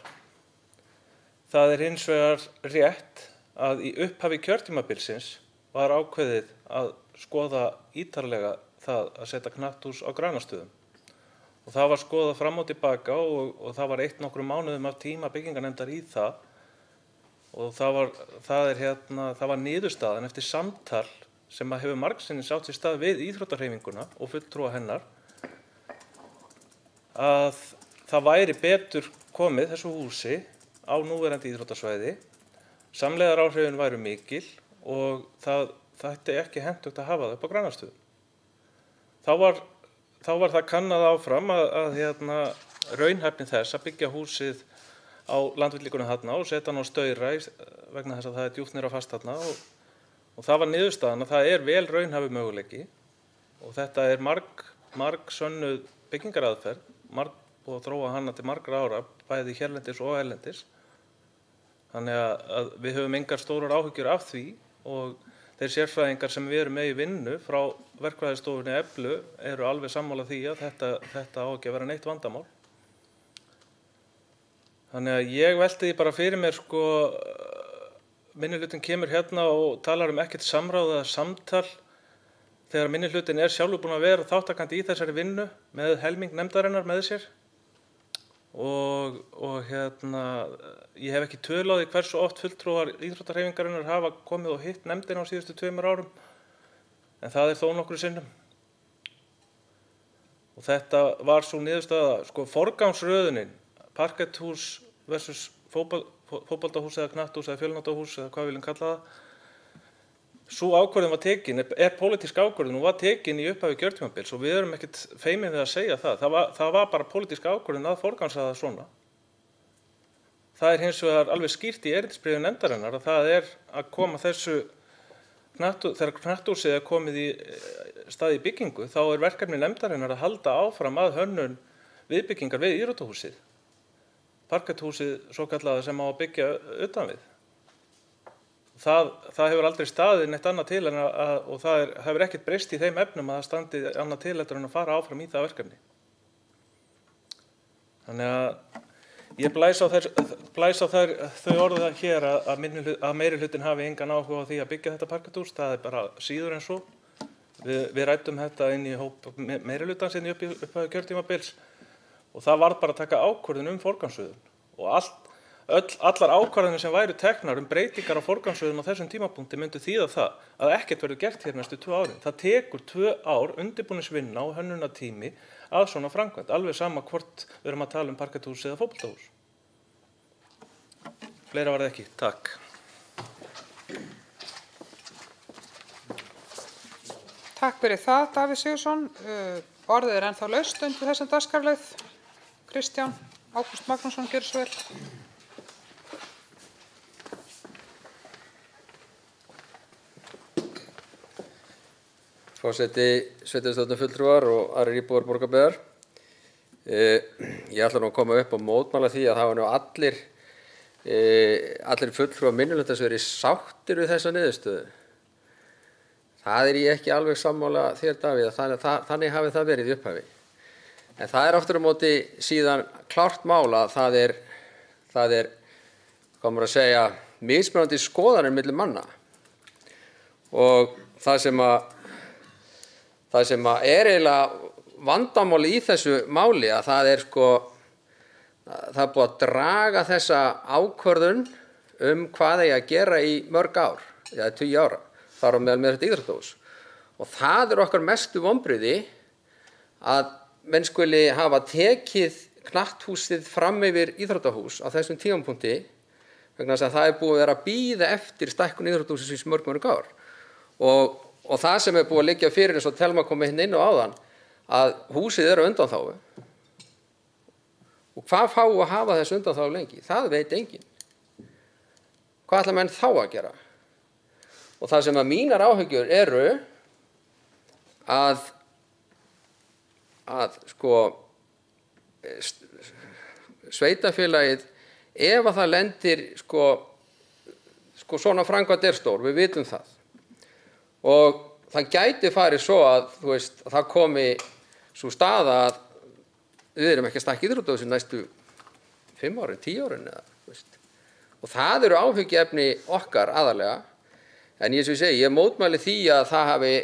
Það hins vegar rétt að í upphafi kjörtímabilsins var ákveðið að skoða ítarlega það að setja knatthús á Gránastöðum. Og það var skoðað fram og tilbaka og það var nokkrum mánuðum af tíma byggingarnefndar í það. Og það var niðurstaðan eftir samtal sem hefur margsinnis átt sér stað við íþróttahreyfinguna og fulltrúa hennar, að það væri betur komið þessu húsi á núverandi íþróttasvæði, samlegðaráhrifin væru mikil og það ætti ekki hentugt að hafa það upp á Gránastöðum. Þá var það kannað áfram að raunhæfni þess að byggja húsið á landvillikunum þarna og setja hann á Staura vegna þess að það djúpt niður á fast þarna og það var niðurstaðan að það vel raunhæfur möguleiki og þetta margsönnuð byggingaraðferð, búið að þróa hana til margra ára, bæði hérlendis og erlendis. Þannig að við höfum engar stórar áhyggjur af því og þeir sérfræðingar sem við erum með í vinnu frá verkfræðistofunni Eflu eru alveg sammála því að þetta á ekki að vera neitt vandamál. Þannig að ég velti því bara fyrir mér, minnihlutinn kemur hérna og talar ekkert samráð eða samtal þegar minnihlutinn sjálfur búinn að vera þátttakandi í þessari vinnu með helming nefndarinnar með sér. Og ég hef ekki tölu á því hversu oft fulltrúar íþróttahreyfingarinnar hafa komið og hitt nefndina á síðustu 2 árum, en það þó nokkrum sinnum. Og þetta var svo niðurstaða, sko, forgangsröðunin, parketthús versus fótboltahús eða knatthús eða fjölnotahús eða hvað við viljum kalla það. Sú ákvörðun var tekin, pólitísk ákvörðun og var tekin í upphafi kjörtímabils og við erum ekkert feimin við að segja það. Það var bara pólitísk ákvörðun að forgangsraða svona. Það hins vegar alveg skýrt í erindisbréfi nefndarinnar að það að koma þessu, þegar knatthúsið komið í stað í byggingu, þá verkefni nefndarinnar að halda áfram að hönnun viðbyggingar við íþróttahúsið. Parketthúsið svo kallaða sem á að byggja utan við. Það hefur aldrei staðið neitt annað til og það hefur ekkert breyst í þeim efnum að það standi annað til en að fara áfram í það verkefni. Þannig að ég blæs á þau orða hér að meirihlutinn hafi engan áhuga á því að byggja þetta parketthús. Það bara síður en svo. Við ræddum þetta inn í hóp meirihlutans inn í upphafi kjörtímabils og það varð bara að taka ákvörðun forgangsröðun og allar ákvarðanir sem væru teknar breytingar á forgangsröðun á þessum tímapunkti myndu þýða það að ekkert verður gert hér næstu 2 árin. Það tekur 2 ár undirbúningsvinna og hönnunartími að svona framkvæmd, alveg sama hvort við erum að tala parketthús eða fótboltahús. Fleira var það ekki. Takk. Takk fyrir það, Davíð Sigurðsson. Orðið ennþá laust undir þessum dagskrárlið. Kristján Ágúst Magnússon, gjörðu svo vel. Forseti sveitarstjórnarfulltrúar og aðrir íbúar Borgarbyggðar. Ég ætla nú að koma upp og mótmæla því að það var allir fulltrúar minnihlutans verið sáttir við þessa niðurstöðu. Það ég ekki alveg sammála þér, Davíð, þannig hafi það verið í upphafi. En það aftur á móti síðan klárt mál að það er, hvað maður að segja, mismunandi skoðanir milli manna. Og það sem eiginlega vandamáli í þessu máli að það er búið að draga þessa ákvörðun hvað eigi að gera í mörg ár, eða 10 ára, þar á meðal með þetta íþróttahús. Og það okkar mestu vonbrigði að menn skuli hafa tekið knatthúsið fram yfir íþróttahús á þessum tímapunkti vegna þess að það búið að vera að bíða eftir stækkun íþróttahúsins í mörg ár. Og það sem búið að liggja fyrir eins og Telma kom inn á áðan, að húsið á undanþágu. Og hvað fá að hafa þessu undanþágu lengi? Það veit enginn. Hvað ætla menn þá að gera? Og það sem að mínar áhyggjur eru að sveitarfélagið, ef að það lendir svona framkvæmd stór, við vitum það. Og það gæti farið svo að það komi sú staða að við erum ekki að stækka íþróttahúsið næstu 5 árin, 10 árin og það eru áhyggjuefni okkar aðallega. En ég segi, ég mótmæli því að það hafi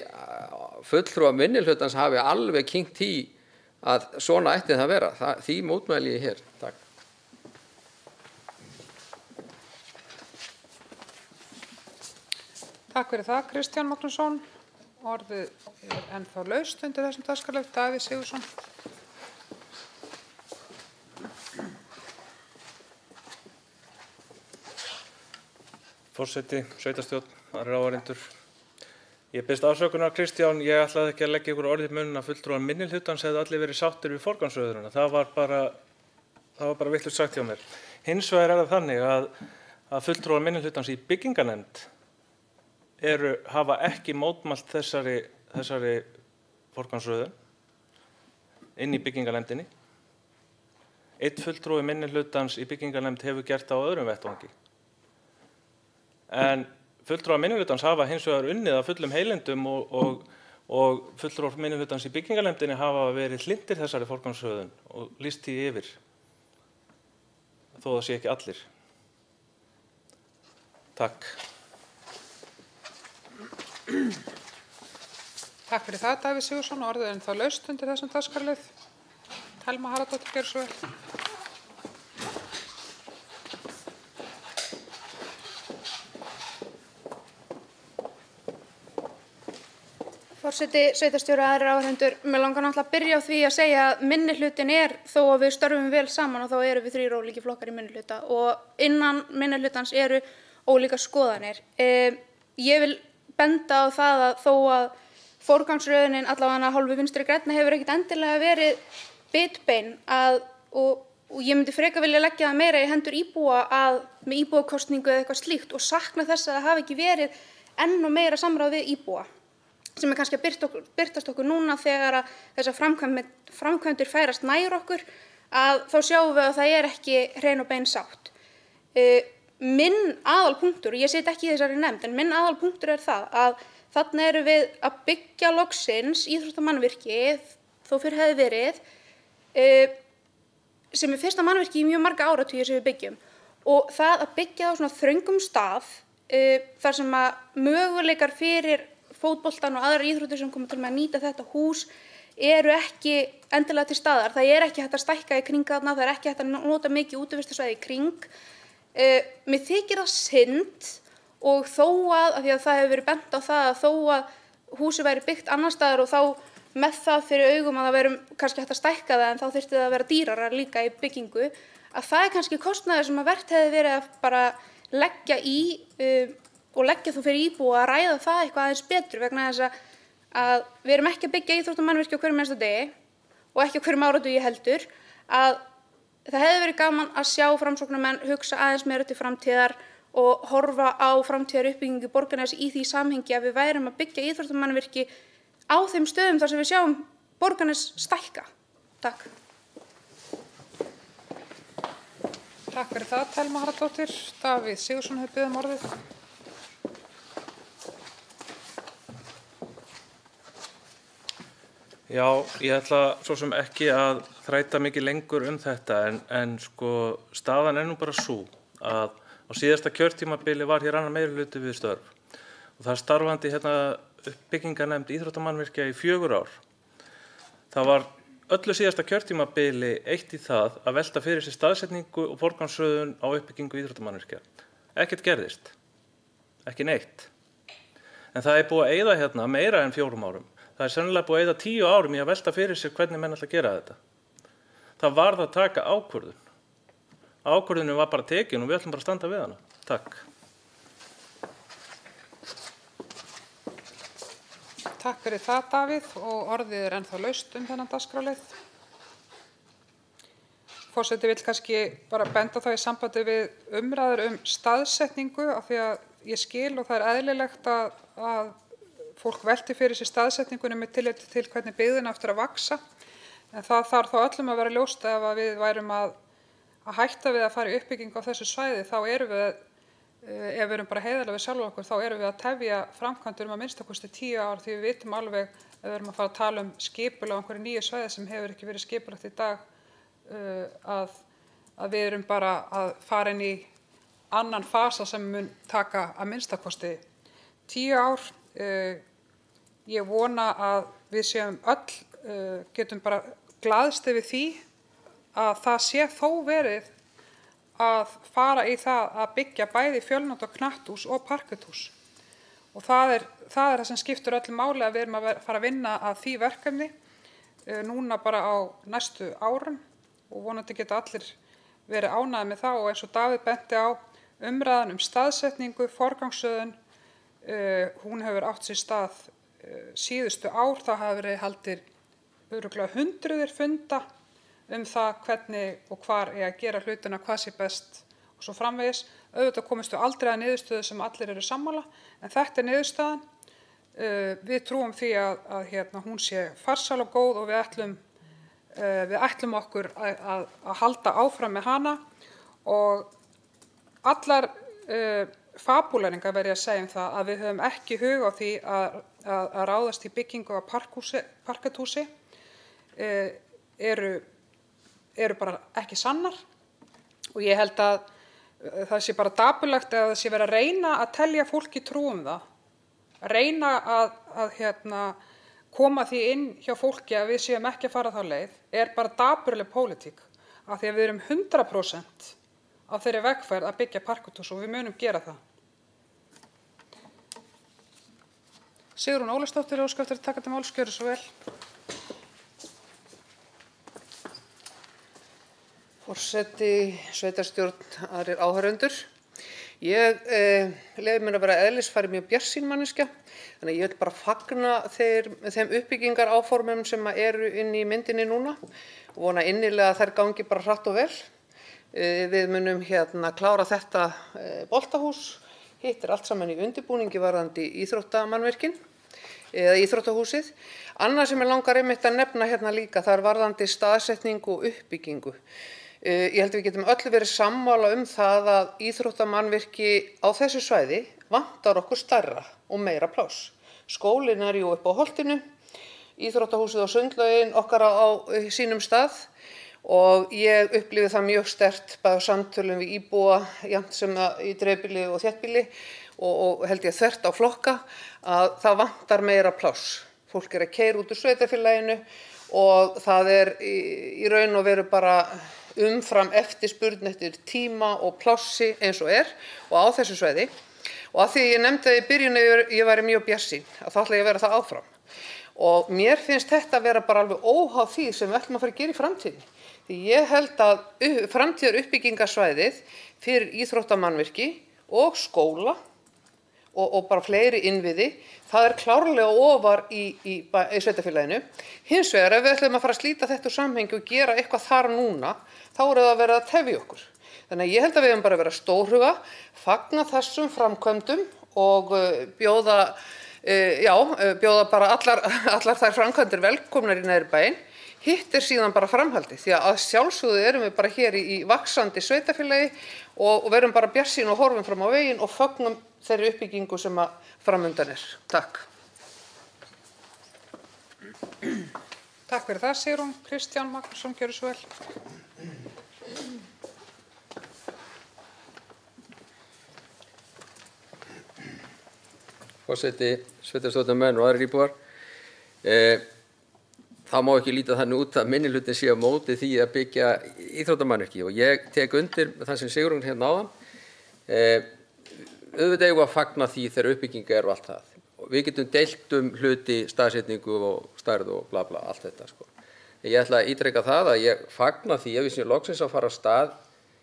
fulltrúar minnihlutans hafi alveg kyngt því að svona ætti það vera. Því mótmæli ég hér. Takk. Takk fyrir það, Kristján Magnússon. Orðið ennþá laust undir þessum dagskrárlið. Davíð Sigurðsson. Forseti, sveitarstjórn, aðrir áheyrendur. Ég biðst afsökunar, Kristján, ég ætlaði ekki að leggja ykkur orð í munninn að fulltrúar minnihlutans hefðu allir verið sáttir við forgangsröðunina. Það var bara vitlaust sagt hjá mér. Hins vegar það þannig að fulltrúar minnihlutans í bygginganefnd hafa ekki mótmælt þessari forgangsröðun inn í bygginganefndinni. Einn fulltrúi minnihlutans í bygginganefnd hefur gert það á öðrum vettvangi. En fulltrúar minnihlutans hafa hins vegar unnið af fullum heilindum og fulltrúar minnihlutans í bygginganefndinni hafa verið hlynntir þessari forgangsröðun og lýst því yfir, þó það sé ekki allir. Takk. Takk fyrir það, Davíð Sigurðsson. Orðið ennþá laust undir þessum dagskrárlið. Telma Harðardóttir, gjörðu svo vel. Forseti, sveitarstjóri, aðrir áheyrendur, mig langar náttúrulega að byrja á því að segja að minnihlutin þó að við störfum vel saman og þá erum við 3 ólíkir flokkar í minnihluta og innan minnihlutans eru ólíkar skoðanir. Ég vil benda á það að þó að forgangsröðunin allavega hálfu Vinstri grænna hefur ekkert endilega verið bitbein og ég myndi frekar vilja leggja það meira í hendur íbúa með íbúakosningu eða eitthvað slíkt og sakna þess að það hafi ekki verið enn og meira samráð við íbúa, sem kannski að birtast okkur núna þegar að þessar framkvæmdir færast nær okkur, að þá sjáum við að það ekki hrein og bein sátt. Minn aðalpunktur, ég sit ekki í þessari nefnd, en minn aðalpunktur það að þarna erum við að byggja loksins íþróttamannvirki, þó fyrr hefði verið, sem fyrsta mannvirki í mjög marga áratugi sem við byggjum. Og það að byggja á svona þröngum stað, þar sem að möguleikar fyrir fótboltan og aðrar íþróttir sem koma til með að nýta þetta hús eru ekki endilega til staðar. Það ekki hægt að stækka í kring þarna, það ekki hægt að nota mikið útivistarsvæði í kring. Mér þykir það synd og þó að því að það hefur verið bent á það að þó að húsið væri byggt annar staðar og þá með það fyrir augum að það væri kannski hægt að stækka það en þá þyrfti það að vera dýrara líka í byggingu, að það kannski kostnaður sem að vert hefði verið að bara leggja í og leggja þú fyrir íbúa að ræða það eitthvað aðeins betur vegna þess að við erum ekki að byggja íþróttamannvirki á hverjum einasta degi og ekki á hverjum áratugi heldur, að það hefði verið gaman að sjá framsóknarmenn hugsa aðeins meira til framtíðar og horfa á framtíðaruppbyggingu Borgarness í því samhengi að við værum að byggja íþróttamannvirki á þeim stöðum þar sem við sjáum Borgarness stækka. Takk. Takk fyrir það, Thelma Harðardóttir. Davíð Sigurðsson hefur beðið orðið. Já, ég ætla svo sem ekki að þræta mikið lengur þetta en sko staðan nú bara sú að á síðasta kjörtímabili var hér annar meirihluti við störf og það starfandi uppbyggingarnefnd íþróttamannvirkja í 4 ár. Það var öllu síðasta kjörtímabili eitt í það að velta fyrir sér staðsetningu og forgangsröðun á uppbyggingu íþróttamannvirkja. Ekkert gerðist, ekki neitt. En það búið að eyða meira en 4 árum. Það sennilega búið að eyða 10 árum í að velta fyrir sér hvernig menn ætla að gera þetta. Það varð að taka ákvörðun. Ákvörðunin var bara tekin og við ætlum bara að standa við hana. Takk. Takk fyrir það, Davíð, og orðið ennþá laust þennan dagskrárlið. Forseti vill kannski bara benda það í sambandi við umræður staðsetningu af því að ég skil og það eðlilegt að fólk velti fyrir sér staðsetningunni með tilliti til hvernig byggðin aftur að vaxa. En það þarf þá öllum að vera ljóst ef við værum að hætta við að fara í uppbyggingu á þessu svæði, þá erum við, ef við erum bara heiðarlega við sjálf okkur, þá erum við að tefja framkvæmdur að minnstakosti 10 ár því við vitum alveg að við erum að fara að tala skipulag á einhverju nýju svæði sem hefur ekki verið skipulagt í dag, að við erum bara að fara inn í annan fasa sem mun taka að minnstakosti 10 ár. Ég vona að við séum öll, getum bara glaðst yfir því að það sé þó verið að fara í það að byggja bæði fjölnota knatthús og parkethús. Og það er það sem skiptir öllu máli að við erum að fara að vinna að því verkefni núna bara á næstu árum og vonandi geta allir verið ánægðir með það og eins og Davíð benti á umræðan staðsetningu, forgangsröðun, hún hefur átt sér stað síðustu ár, það hafa verið haldið örugglega hundruðir funda það hvernig og hvar að gera hlutina, hvað sé best og svo framvegis. Auðvitað komist við aldrei að niðurstöðu sem allir eru sammála, en þetta niðurstaðan. Við trúum því að hún sé farsæl og góð og við ætlum okkur að halda áfram með hana og allar fabúlæringar verð ég að segja það að við höfum ekki hug á því að ráðast í byggingu á parkethúsi eru bara ekki sannar og ég held að það sé bara dapurlegt að það sé verið að reyna að telja fólki trú það, reyna að koma því inn hjá fólki að við séum ekki að fara þá leið, bara dapurleg pólitík af því að við erum 100% á þeirri vegferð að byggja parkethús og við munum gera það. Sigrún Ólafsdóttir óskar eftir að taka til máls, gjörðu svo vel. Forseti, sveitarstjórn, aðrir áhorfendur. Ég leyfi mér að vera eðlisfari mjög bjartsýn manneskja, þannig að ég vil bara fagna þeim uppbyggingar áformum sem eru inn í myndinni núna og vona innilega að þær gangi bara hratt og vel. Við munum klára þetta boltahús, hitt allt saman í undirbúningi varðandi íþróttamannvirkin eða íþróttahúsið. Annað sem ég langar einmitt að nefna líka, það varðandi staðsetningu og uppbyggingu. Ég held að við getum öll verið sammála það að íþróttamannvirki á þessu svæði vantar okkur stærra og meira pláss. Skólinn jú upp á holtinu, íþróttahúsið og sundlaugin okkar á sínum stað og ég upplifi það mjög sterkt bæði á samtölum við íbúa, jafnt sem í dreifbýli og þéttbýli og held ég þvert á flokka að það vantar meira pláss. Fólk að keyra út úr sveitarfélaginu og það í raun og veru bara umfram eftirspurn eftir tíma og plássi eins og og á þessu svæði. Og að því ég nefndi í byrjun ég væri mjög bjartsýn, að þá ætla ég að vera það áfram. Og mér finnst þetta að vera bara alveg óháð því sem við ætlum að fara að gera í framtíðinni. Því ég held að framtíðar uppbyggingarsvæðið fyrir íþróttamannvirki og skóla og bara fleiri innviði, það klárlega ofar í sveitarfélaginu. Hins vegar, ef við ætlum að fara að slíta þetta úr samhengi og gera eitthvað þar núna, þá það að vera að tefja okkur. Þannig að ég held að við höfum bara að vera stórhuga, fagna þessum framkvæmdum og bjóða bara allar þær framkvæmdir velkomnar í neðri bæinn. Hitt síðan bara framhaldið, því að sjálfsögðu erum við bara hér í vaxandi sveitarfélagi og verum bara bjartsýn og horfum fram á veginn og fögnum þeirri uppbyggingu sem framundan Takk. Takk fyrir það, Sigrún. Kristján Magnússon, gjörðu svo vel. Forseti, sveitarstjórnarmenn og aðrir íbúar. Það má ekki líta þannig út að minnihlutin sé á móti því að byggja íþróttamannvirki og ég tek undir það sem Sigrún áðan. Auðvitað eigum við að fagna því þegar uppbygging og allt það. Og við getum deilt hluti, staðsetningu og stærð og bla bla, allt þetta sko. Ég ætla að ítreka það að ég fagna því að við séum loksins að fara af stað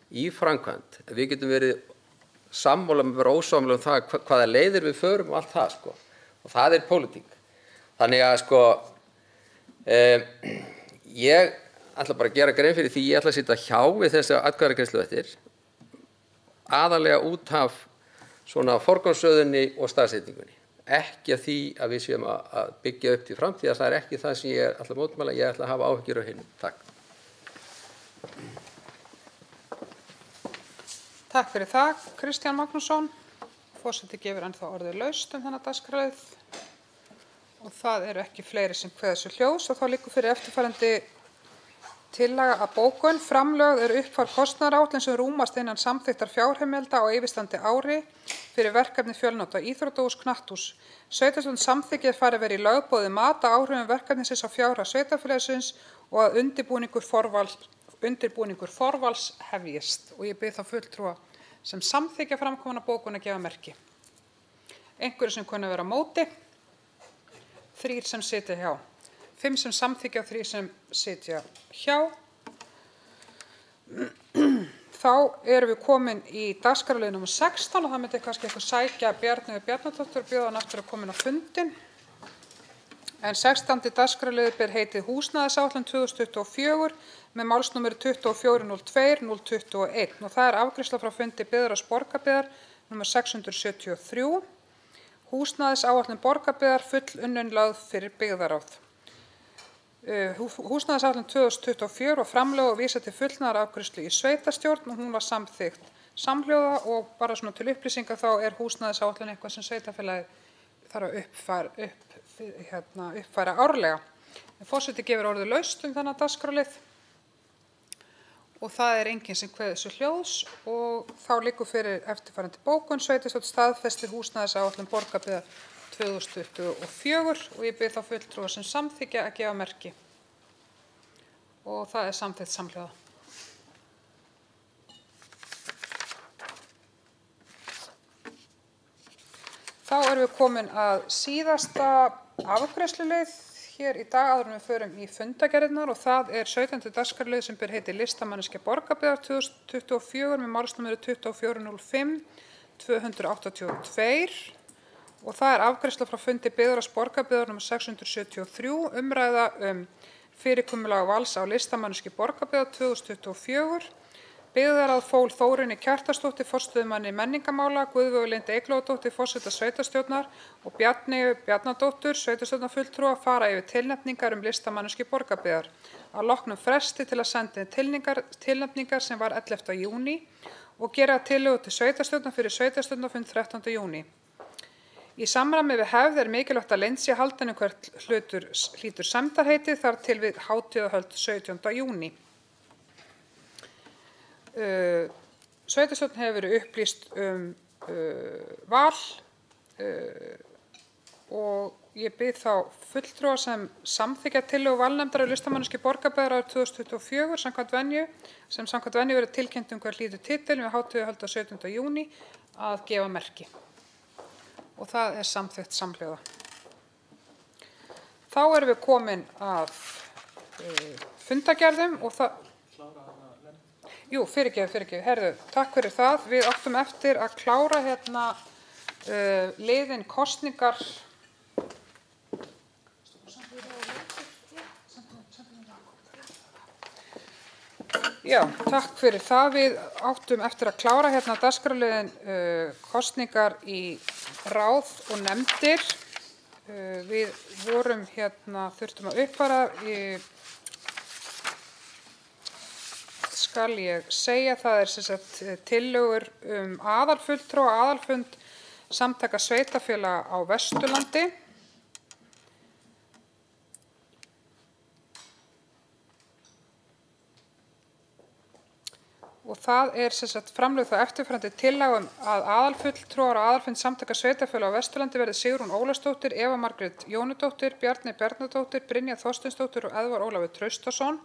í framkvæmd. Við getum verið sammála með vera ósammála það hvaða leiðir við förum og allt það sko. Og það pólitík. Þannig að sko ég ætla bara að gera grein fyrir því ég ætla að sitja hjá við þessa atkvæðagreiðslu eftir aðalega út af svona forgangsröðunni og staðsetningunni. Ekki að því að við séum að byggja upp til framtíðar, það ekki það sem ég ætla að mótmæla, ég ætla að hafa áhyggjur á hinu. Takk. Takk fyrir það, Kristján Magnússon. Forseti gefur ennþá orðið laust þennan dagskrárlið og það eru ekki fleiri sem kveða sér hljós og þá liggur fyrir eftirfarandi tillaga að bókun. Framlögð uppfærð kostnaðaráætlun sem rúmast innan samþykktar fjárheimilda á yfirstandi ári fyrir verkefni fjölnota íþróttahús knatthús. Sveitarstjórn samþykkir fari verið í lögboðið mat á áhrifum verkefnisins á fjárhag sveitarfélagsins og að undirbúningur forvals hefjist og ég bið þá fulltrúa sem samþykkja framkomna bókun að gefa merki. Einhverju sem kunna vera á móti, 3 sem sitja hjá. 5 sem samþykkja og 3 sem sitja hjá. Þá erum við komin í dagskrárlið nr. 16 og það myndi kannski eitthvað sækja Bjarnheiði Bjarnadóttur og bjóða hann aftur að koma inn á fundinn. En 16. dagskrárliður ber heitið Húsnæðisáætlun 2024 með málsnúmeri 2402-021 og það afgreiðsla frá fundi Byggðarráðs Borgarbyggðar nr. 673. Húsnæðisáætlun Borgarbyggðar fullunnin lögð fyrir Byggðarráð. Húsnæðisáætlun 2024 og framlög og vísa til fullnaðarafgreiðslu í sveitarstjórn og hún var samþykkt samhljóða og bara svona til upplýsinga þá húsnæðisáætlun eitthvað sem sveitarfélagið þarf að uppfæra árlega. Forseti gefur orðið laust þennan dagskrárlið og það enginn sem kveður sér hljós og þá liggur fyrir eftirfarandi bókun. Sveitarstjórn staðfestir húsnæðisáætlun Borgarbyggðar 2024 og ég bið þá fulltrúa sem samþykkja að gefa merki og það samþykkt samhljóða. Þá erum við komin að síðasta afgreiðsluleið hér í dag áður en við förum í fundargerðirnar og það er 17. dagskrárliður sem ber heitið Listamanneskja Borgarbyggðar 2024 með málsnúmeri 2405-282 og það er afgreiðsla frá fundi Byggðarráðs Borgarbyggðar nr. 673, umræða fyrirkomulag vals á Listamanneskju Borgarbyggðar 2024. Byggðarráð fól Þórunni Kjartansdóttur, forstöðumanni menningarmála, Guðveigu Lindu Eyglóardóttur, forseta sveitarstjórnar og Bjarneyju Bjarnadóttur, sveitarstjórnarfulltrúa, fara yfir tilnefningar Listamanneskju Borgarbyggðar. Að loknum fresti til að senda tilnefningar sem var 11. júní og gera tillögu til sveitarstjórnar fyrir sveitarstjórnarfund 13. júní. Í samræmi við hefð mikilvægt að leynd sé haldin hvert hlutur hlýtur sæmdarheiti þar til við hátíðahöld 17. júní. Sveitarstjórn hefur verið upplýst val og ég bið þá fulltrúa sem samþykkja tillögu valnefndar á Listamanneskju Borgarbyggðar árið 2024 samkvæmt venju verið tilkynnt hver hlýtur titil við hátíðahöld 17. júní að gefa merki. Og það er samþykkt samhljóða. Þá erum við komin að fundargerðum og það... Jú, fyrirgefðu, herðu, takk fyrir það. Við áttum eftir að klára liðin kosningar. Já, takk fyrir það. Við áttum eftir að klára dagskrárliðin kosningar í ráð og nefndir. Við vorum þurftum að uppfæra skal ég segja, það er sem sagt tillögur aðalfulltrúa, aðalfund samtaka sveitarfélaga á Vesturlandi. Og það er sem sagt framlögð það eftirfarandi tillaga að aðalfulltrúar og aðalfund samtaka sveitarfélaga á Vesturlandi verði Sigrún Ólafsdóttir, Eva Margrét Jónudóttir, Bjarney Bjarnadóttir, Brynja Þorsteinsdóttir og Eðvarð Ólafur Traustason.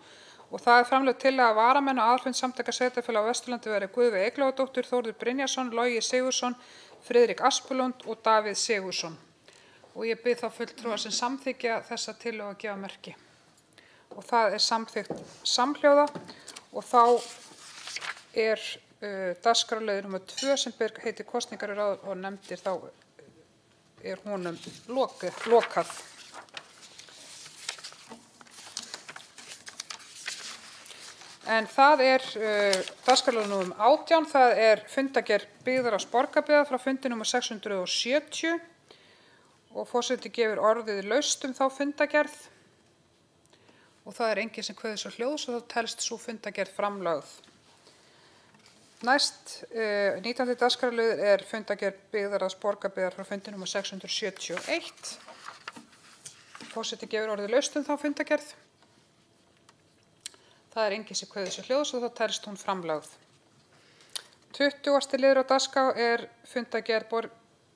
Og það er framlögð tillaga að varamenn og aðalfund samtaka sveitarfélaga á Vesturlandi verði Guðveig Eyglóardóttir, Þórður Brynjarsson, Logi Sigurðsson, Friðrik Aspelund og Davíð Sigurðsson. Og ég bið þá fulltrúa sem samþykkja þessa tillögu að gefa merki. Og það er samþykkt samhljóða og þá er dagskrárliður nr. 2 sem ber heitið kosningar í ráð og nefndir, þá er honum lokað. En það er dagskrárliður nr. 18, það er fundargerð Byggðarráðs Borgarbyggðar frá fundi nr. 670 og forseti gefur orðið laust þá fundargerð og það er enginn sem kveður svo hljóðs og þá telst sú fundargerð framlögð. Næst, 19. dagskrárliður er fundargerð Byggðarráðs Borgarbyggðar frá fundi nr. 671. Forseti gefur orðið laust þá fundargerð. Það er enginn sem kveður svo hljóðs og þá telst hún framlögð. 20. liður á dagskrá er fundargerð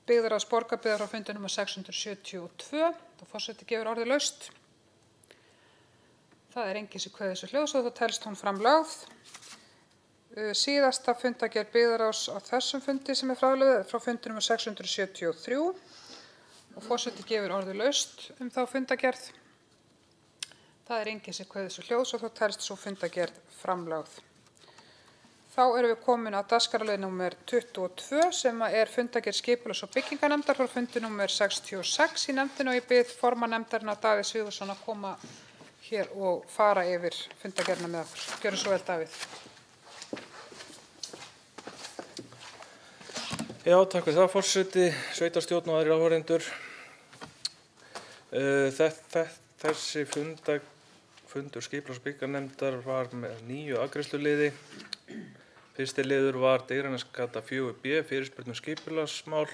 Byggðarráðs Borgarbyggðar frá fundi nr. 672. Forseti gefur orðið laust. Það er enginn sem kveður svo hljóðs og þá telst hún framlögð. Síðasta fundargerð Byggðarráðs á þessum fundi sem er framlögð frá fundi nr. 673 og forseti gefur orðið laust þá fundargerð. Það er enginn sem kveður svo hljóðs og þá telst svo fundargerð framlögð. Þá erum við komin að dagskrárlið nr. 22 sem er fundargerð skipulags- og byggingarnefndar frá fundi nr. 66 í nefndinu og ég bið formann nefndarinnar Davíð Sigurðsson að koma hér og fara yfir fundargerðina með okkur. Gjörðu svo vel, Davíð. Já, takk fyrir það, forseti, sveitarstjórn og aðrir áhorfendur. Þessi fundur skipulags- og byggingarnefndar var með 9 afgreiðsluliði. Fyrsti liður var Digranesgata 4B, fyrirspurn skipulagsmál.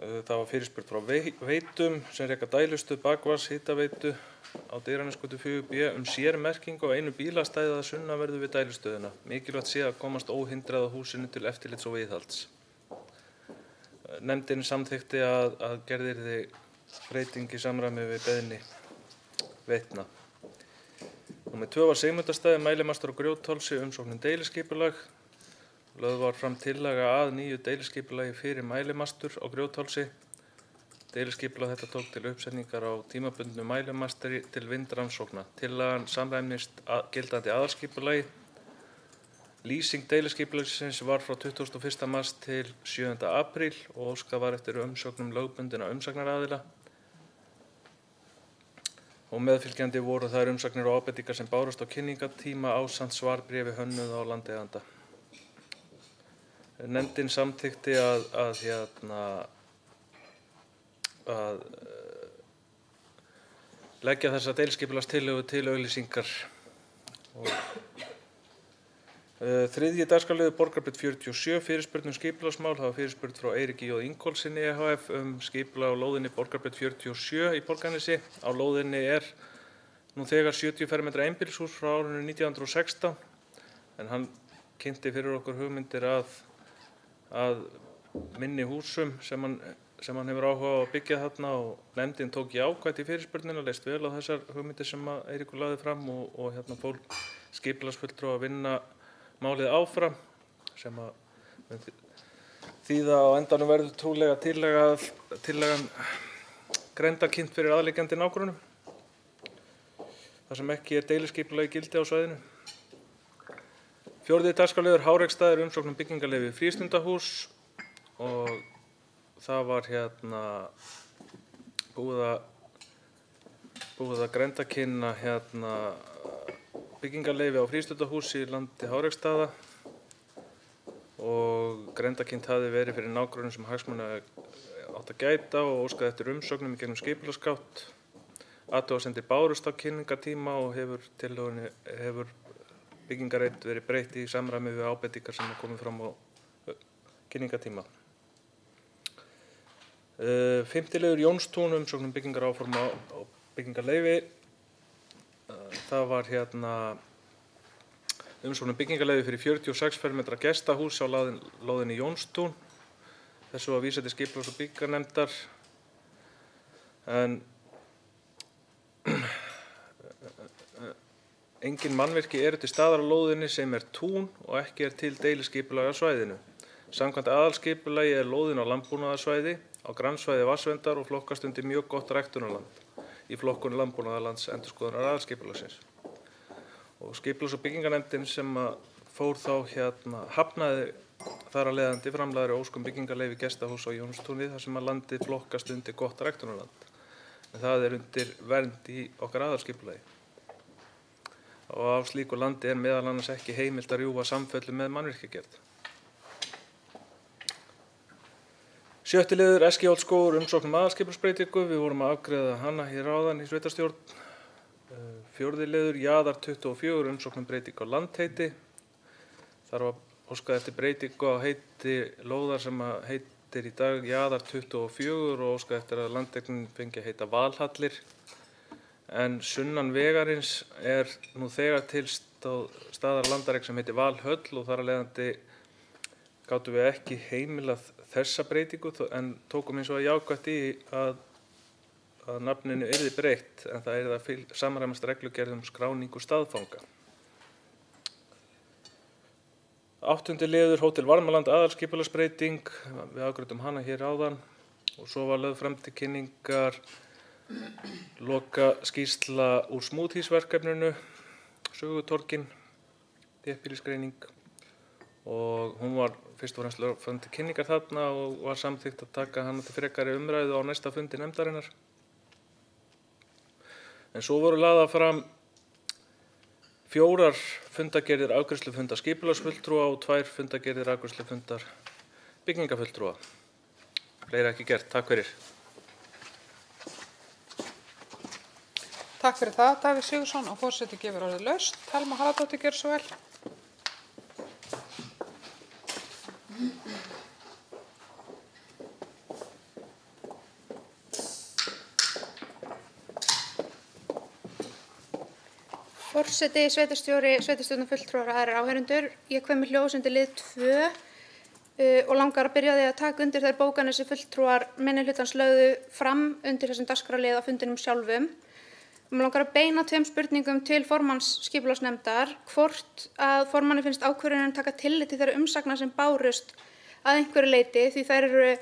Það var fyrirspurn frá Veitum sem reka dælustöð bakvatns hitaveitu á Digranesgötu 4B sérmerkingu á einu bílastæði að sunnanverðu við dælustöðina. Mikilvægt sé að komast óhindrað á húsinu til eftirlits og viðhalds. Nefndin samþykkti að gerð yrði breyting í samræmi við beiðni Veitna. Númer 2 var Sigmundarstaði, Mælimastur og Grjóthálsi, umsókn deiliskipulag. Lögð var fram tillaga að nýju deiliskipulagi fyrir mælimastur á Grjóthálsi. Deiliskipulag þetta tók til uppsetningar á tímabundnu mælimastri til vindrannsókna. Tillagan samræmist gildandi aðalskipulagi. Lýsing deiliskipulagsins var frá 21. mars til 7. apríl og óskað var eftir umsögnum lögbundinna umsagnaraðila. Og meðfylgjandi voru þær umsagnir og ábendingar sem bárust á kynningatíma ásamt svarbréfi hönnuð á landeiganda. Nefndin samþykkti að leggja þessa deiliskipulagstillögu til auglýsingar. Þriðji dagskrárliður Borgarbraut 47, fyrirspurn skipulagsmál, það var fyrirspurn frá Eiríki J. Ingólfssyni EHF skipulag á lóðinni Borgarbraut 47 í Borgarnesi. Á lóðinni nú þegar 70 fermetra einbýlishús frá árinu 1916, en hann kynnti fyrir okkur hugmyndir að minni húsum sem hann hefur áhuga á að byggja þarna, og nefndin tók jákvætt í fyrirspurnina, leist vel á þessar hugmyndir sem Eiríkur lagði fram og fól skipulagsfulltrúa að vinna málið áfram, sem að þýða á endanum verður trúlega tillagan grenndarkynnt fyrir aðliggjandi nágrönnum, þar sem ekki deiliskipulagi gildi á svæðinu. Fjórði dagskrárliður Háreksstaðir, umsókn byggingarleyfi frístundahús, og það var búið að grenndarkynna byggingarleyfi á frístundahúsi í landi Háreksstaða, og grenndarkynnt hafði verið fyrir nágrönnum sem hagsmuna átt að gæta og óskaði eftir umsögnum í gegnum skipulagsgátt. Athugasemdir bárust á kynningartíma og hefur byggingareit verið breytt í samræmi við ábendingar sem komið fram á kynningartíma. Fimmti liður Jónstún, umsókn byggingaráform á byggingarleyfi. Það var umsókn byggingarleyfi fyrir 46 fermetra gestahús á lóðinni Jónstún. Þessu var vísað til skipulags- og byggingarnefndar, en engin mannvirki eru til staðar á lóðinni sem tún og ekki til deiliskipulag á svæðinu. Samkvæmt aðalskipulagi lóðin á landbúnaðarsvæði, á grannsvæði vatnsverndar og flokkast undir mjög gott ræktunarland í flokkun landbúnaðarlands endurskoðunar aðalskipulagsins. Og skipulags- og byggingarnefndin sem fór þá hafnaði þar að leiðandi framlagðri óskum byggingarleyfi gestahús á Jónstúni, þar sem landið flokkast undir gott ræktunarland. En það undir vernd í okkar aðalskipulagi. Og á slíku landi meðal annars ekki heimilt að rjúfa samfellu með mannvirkjagerð. Sjötti liður Eskihólsskógur, umsókn aðalskipulagsbreytingu. Við vorum að afgreiða hana hér áðan í sveitarstjórn. Fjórði liður Jaðar 24, umsókn breytingu á landheiti. Þar var óskað eftir breytingu á heiti lóðar sem heitir í dag Jaðar 24 og óskað eftir að landeignin fengi að heita Valhallir. En sunnan vegarins nú þegar til staðar landareign sem heitir Valhöll, og þar að leiðandi gátum við ekki heimilað þessa breytingu, en tókum eins og jákvætt í að nafninu yrði breytt, en það yrði að samræmast reglugerð skráningu staðfanga. Áttundi liður Hótel Varmaland aðalskipulagsbreyting, við afgreiddum hana hér áðan, og svo var lögð fram til kynningar loka skýrsla úr Smoothísverkefninu, Sögutorgin, þéttbýlisgreining, og hún var fyrst og fremst lögð fram til kynningar þarna og var samþykkt að taka hana til frekari umræðu á næsta fundi nefndarinnar. En svo voru lagðar fram 4 fundagerðir afgreiðslufundar skipulagsfulltrúa og 2 fundagerðir afgreiðslufundar byggingafulltrúa. Fleira ekki gert. Takk fyrir. Takk fyrir það, Davíð Sigurðsson, og forseti gefur orðið laust. Thelma Harðardóttir, gjörðu svo vel. Forseti, sveitarstjóri, sveitarstjórnarfulltrúar og aðrir áheyrendur. Ég kveð mér hljóðs undir lið 2 og langar að byrja á því að taka undir þær bókanir sem fulltrúar minnihlutans lögðu fram undir þessum dagskrárlið á fundinum sjálfum. Mér langar að beina 2 spurningum til formanns skipulagsnefndar, hvort að formanni finnst ákvörðunin taka tillit til þeirra umsagna sem bárust að einhverju leyti, því þær eru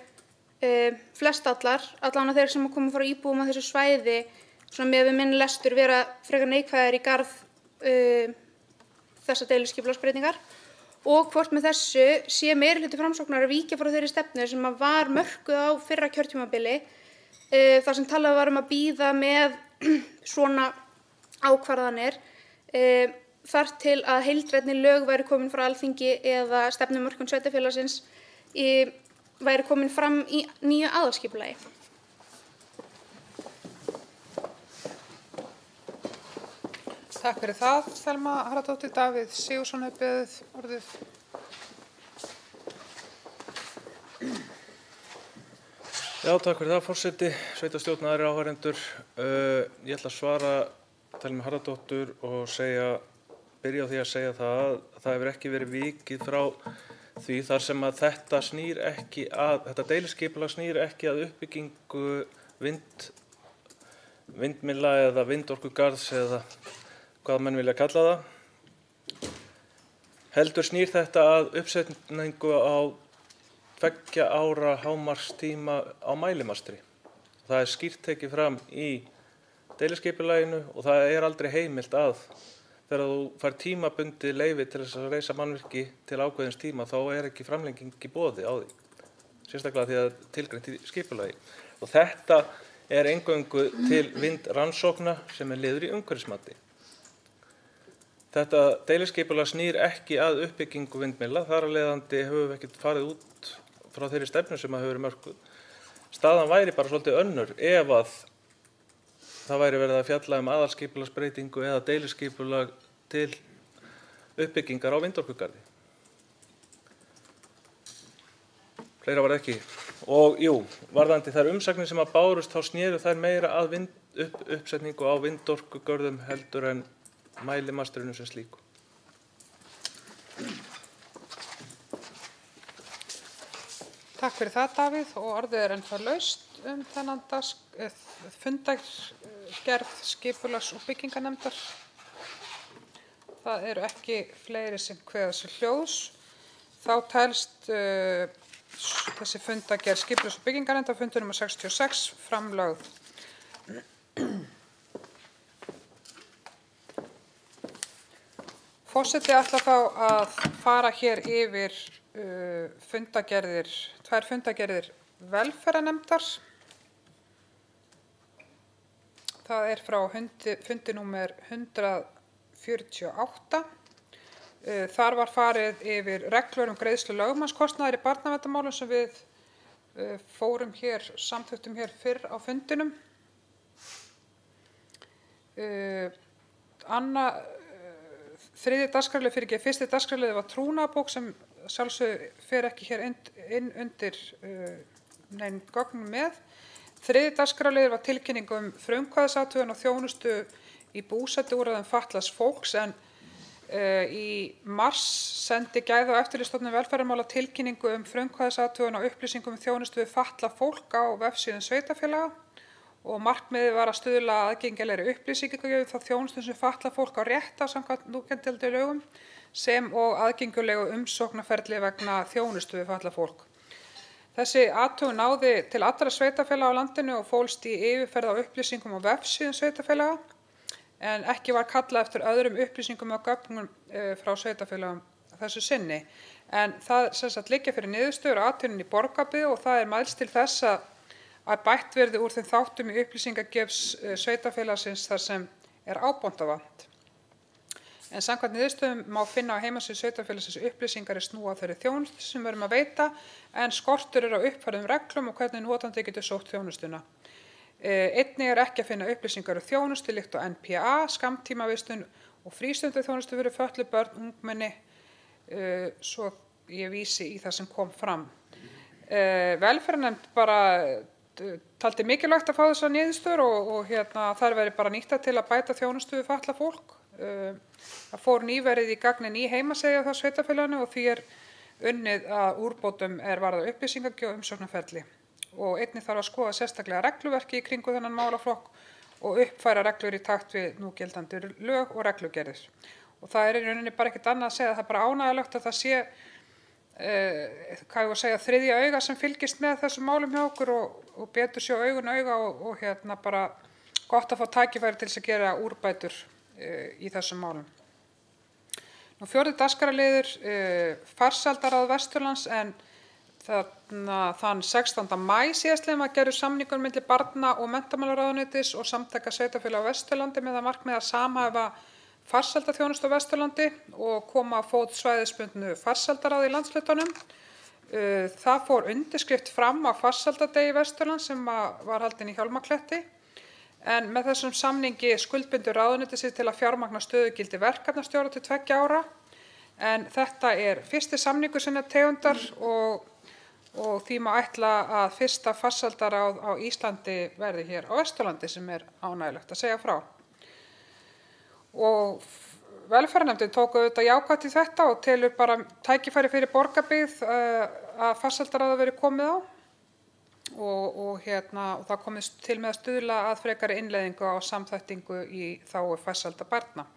flestallar, allan þeir sem koma frá íbúum á þessu svæði, svona með við minn lestur vera frekar neikvæðir í garð þessa deiliskipulagsbreytingar, og hvort með þessu sé meirihluti Framsóknar að víkja frá þeirri stefnu sem að var mörkuð á fyrra kjörtímabili, þar sem talað var að bíða með svona ákvarðanir þar til að heildrænni lög væri komin frá Alþingi eða stefnumörkun sveitarfélagsins væri komin fram í nýju aðalskipulagi. Takk fyrir það, Thelma Harðardóttir. Davíð Sigurðsson hefur beðið orðið. Já, takk fyrir það, forseti, sveitarstjórn, aðrir áheyrendur. Ég ætla að svara Thelmu Harðardóttur og byrja á því að segja það að það hefur ekki verið vikið frá því þar sem að þetta deiliskipulag snýr ekki að uppbyggingu vindmylla eða vindorkugarðs eða hvað menn vilja kalla það. Heldur snýr þetta að uppsetningu á 2 ára hámarkstíma á mælimastri. Það er skýrt tekið fram í deiliskipulaginu og það er aldrei heimilt að þegar þú fær tímabundið leyfi til þess að reisa mannvirki til ákveðins tíma þá er ekki framlenging í boði á því. Sérstaklega því að tilgreint í skipulagi. Og þetta er eingöngu til vindrannsókna sem er liður í umhverfismati. Þetta deiliskipulag snýr ekki að uppbyggingu vindmylla, þar af leiðandi höfum við ekkert farið út frá þeirri stefnu sem hefur verið mörkuð. Staðan væri bara svolítið önnur ef að það væri verið að fjalla aðalskipulagsbreytingu eða deiliskipulag til uppbyggingar á vindorkugarði. Fleira var ekki. Og jú, varðandi þær umsagnir sem að bárust þá snéru þær meira að uppsetningu á vindorkugörðum heldur en mælimasturinn sem slíku. Takk fyrir það, Davíð, og orðið er ennþá laust þennan fundargerð skipulags- og byggingarnefndar. Það eru ekki fleiri sem kveða sér hljóðs. Þá telst þessi fundargerð skipulags- og byggingarnefndar fundur nr. 66 framlögð. Forseti ætla þá að fara hér yfir tvær fundargerðir velferðarnefndar. Það er frá fundi númer 148. Þar var farið yfir reglur greiðslu lögmannskostnaðar í barnaverndarmálum sem við samþykktum hér fyrr á fundinum. Fyrsti dagskrárliður var trúnaðarbók sem sjálfsögðu fer ekki hér inn undir nein gögnum með. Þriðji dagskrárliður var tilkynning frumkvæðisathugun og þjónustu í búsetuúrræðum fatlaðs fólks en í mars sendi Gæða- og eftirlitsstofnun velferðarmála tilkynningu frumkvæðisathugun og upplýsingum þjónustu við fatlað fólk á vefsíðum sveitarfélaga. Og markmiðið var að stuðla að aðgengilegri upplýsingagjöf þá þjónustu sem fatlað fólk á rétt á samkvæmt núgildandi lögum sem og aðgengilegu umsóknarferli vegna þjónustu við fatlað fólk. Þessi athugun náði til allra sveitarfélaga á landinu og fólst í yfirferð á upplýsingum á vefsíðum sveitarfélaga en ekki var kallað eftir öðrum upplýsingum og gögnum frá sveitarfélagum þessu sinni. En það liggja fyrir niðurstöður athugunin í Borgarbyggð og það er mælst til þess að bætt verði úr þeim þáttum í upplýsingagjöf sveitarfélagsins þar sem er ábótavant. En samkvæmt niðurstöðum má finna á heimasíðu sveitarfélagsins upplýsingar snúa að þeirri þjónustu sem við erum að veita en skortur er á uppfærðum reglum og hvernig notandi getur sótt þjónustuna. Einnig er ekki að finna upplýsingar þjónustu líkt á NPA, skammtímavistun og frístundaþjónustu fyrir fötluð börn, ungmenni, svo ég vísi í það sem kom fram. Velferðarnefnd bara taldi mikilvægt að fá þessar niðurstöður og þær verið bara nýttar til að bæta þjónustu við fatlað fólk. Það fór nýverið í gagnið ný heimasíða hjá sveitarfélaginu og því er unnið að úrbótum er varðar upplýsingagjöf og umsóknarferli. Og einnig þarf að skoða sérstaklega regluverki í kringum þennan málaflokk og uppfæra reglur í takt við núgildandi lög og reglugerðir. Og það í rauninni bara ekkert annað að segja, það bara ánægjulegt að það sé, hvað ég að segja, þriðja auga sem fylgist með þessum málum hjá okkur og betur sjá augun auga og bara gott að fá tækifæri til þess að gera úrbætur í þessum málum. Nú 4. dagskrárliður, farsældarráð Vesturlands, en þann 16. maí síðastliðinn var gerður samningur milli barna- og menntamálaráðuneytis og samtaka sveitarfélaga á Vesturlandi með það markmið að samhæfa farsældarþjónustu á Vesturlandi og koma á fót svæðisbundnu farsældarráði í landshlutunum. Það fór undirskrift fram á farsældardegi Vesturlands sem var haldinn í Hjálmakletti, en með þessum samningi skuldbindur ráðuneytið sig til að fjármagna stöðugildi verkefnastjóra til 2 ára, en þetta er fyrsti samningur sinnar tegundar og því má ætla að fyrsta farsældarráð á Íslandi verði hér á Vesturlandi, sem er ánægjulegt að segja frá. Og velferðarnefndin tók auðvitað jákvætt í þetta og telur bara tækifæri fyrir Borgarbyggð að farsældarráði verið komið á og það komist til með að stuðla að frekari innleiðingu á samþættingu í þágu farsælda barna.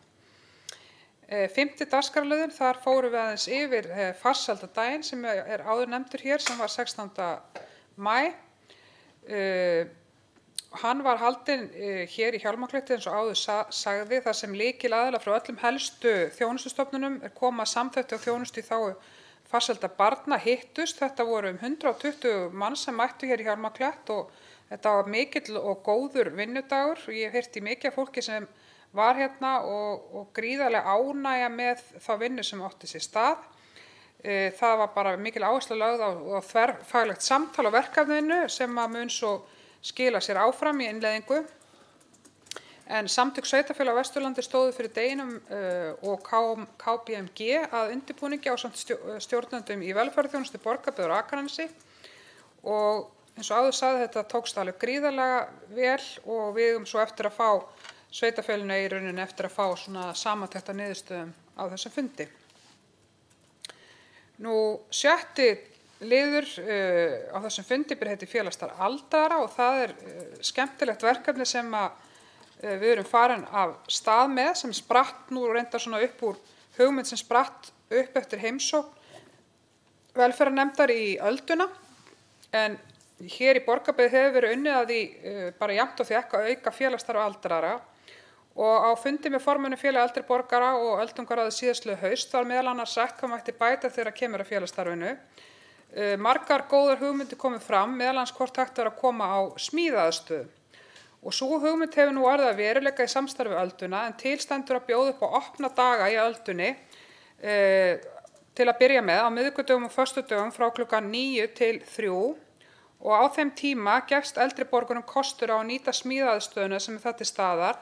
5. dagskrárliður, þar fórum við aðeins yfir farsældardaginn sem er áður nefndur hér, sem var 16. maí. Hann var haldinn hér í Hjálmakletti eins og áður sagði, þar sem lykilaðilar frá öllum helstu þjónustustofnunum koma samþætti og þjónustu í þágu farsælda barna hittust. Þetta voru 120 manns sem mættu hér í Hjálmaklett og þetta var mikill og góður vinnudagur. Ég hef heyrt í mikið af fólki sem var hérna og gríðarlega ánægja með þá vinnu sem átti sér stað. Það var bara mikil áhersla lögð á þverfaglegt samtal á verkefninu sem að mun svo skila sér áfram í innleiðingu. En samtök sveitarfélaga á Vesturlandi stóðu fyrir deginum og KPMG að undirbúningi ásamt stjórnendum í velferðarþjónustu Borgarbyggðar á Akranesi og eins og áður sagði, þetta tókst alveg gríðarlega vel og við eigum svo eftir að fá sveitarfélaginu í rauninni eftir að fá svona samantekt niðurstöðum á þessum fundi. Nú 7. liður á þessum fundi ber heiti Félagsstarf aldraðra og það er skemmtilegt verkefni sem við erum farin af stað með, sem spratt nú reyndar svona upp úr hugmynd sem spratt upp eftir heimsókn velferðarnefndar í Ölduna, en hér í Borgarbyggð hefur verið unnið að því bara jafnt og þétt að auka félagsstarf aldraðra. Og á fundi með formönnum félag eldri borgara og öldungaráði síðastliðið haust var meðal annars sagt hvað mætti bæta þegar kemur að félagsstarfinu. Margar góðar hugmyndir komið fram, meðal annars hvort hægt er að koma á smíðaaðstöðu. Og sú hugmynd hefur nú orðið að veruleika í samstarfi Ölduna, en til stendur að bjóða upp á opna daga í Öldunni til að byrja með á miðvikudögum og föstudögum frá klukkan 9 til 3 og á þeim tíma gefst eldri borgurum kostur á að nýta smíðaaðstöðuna sem er það til staðar,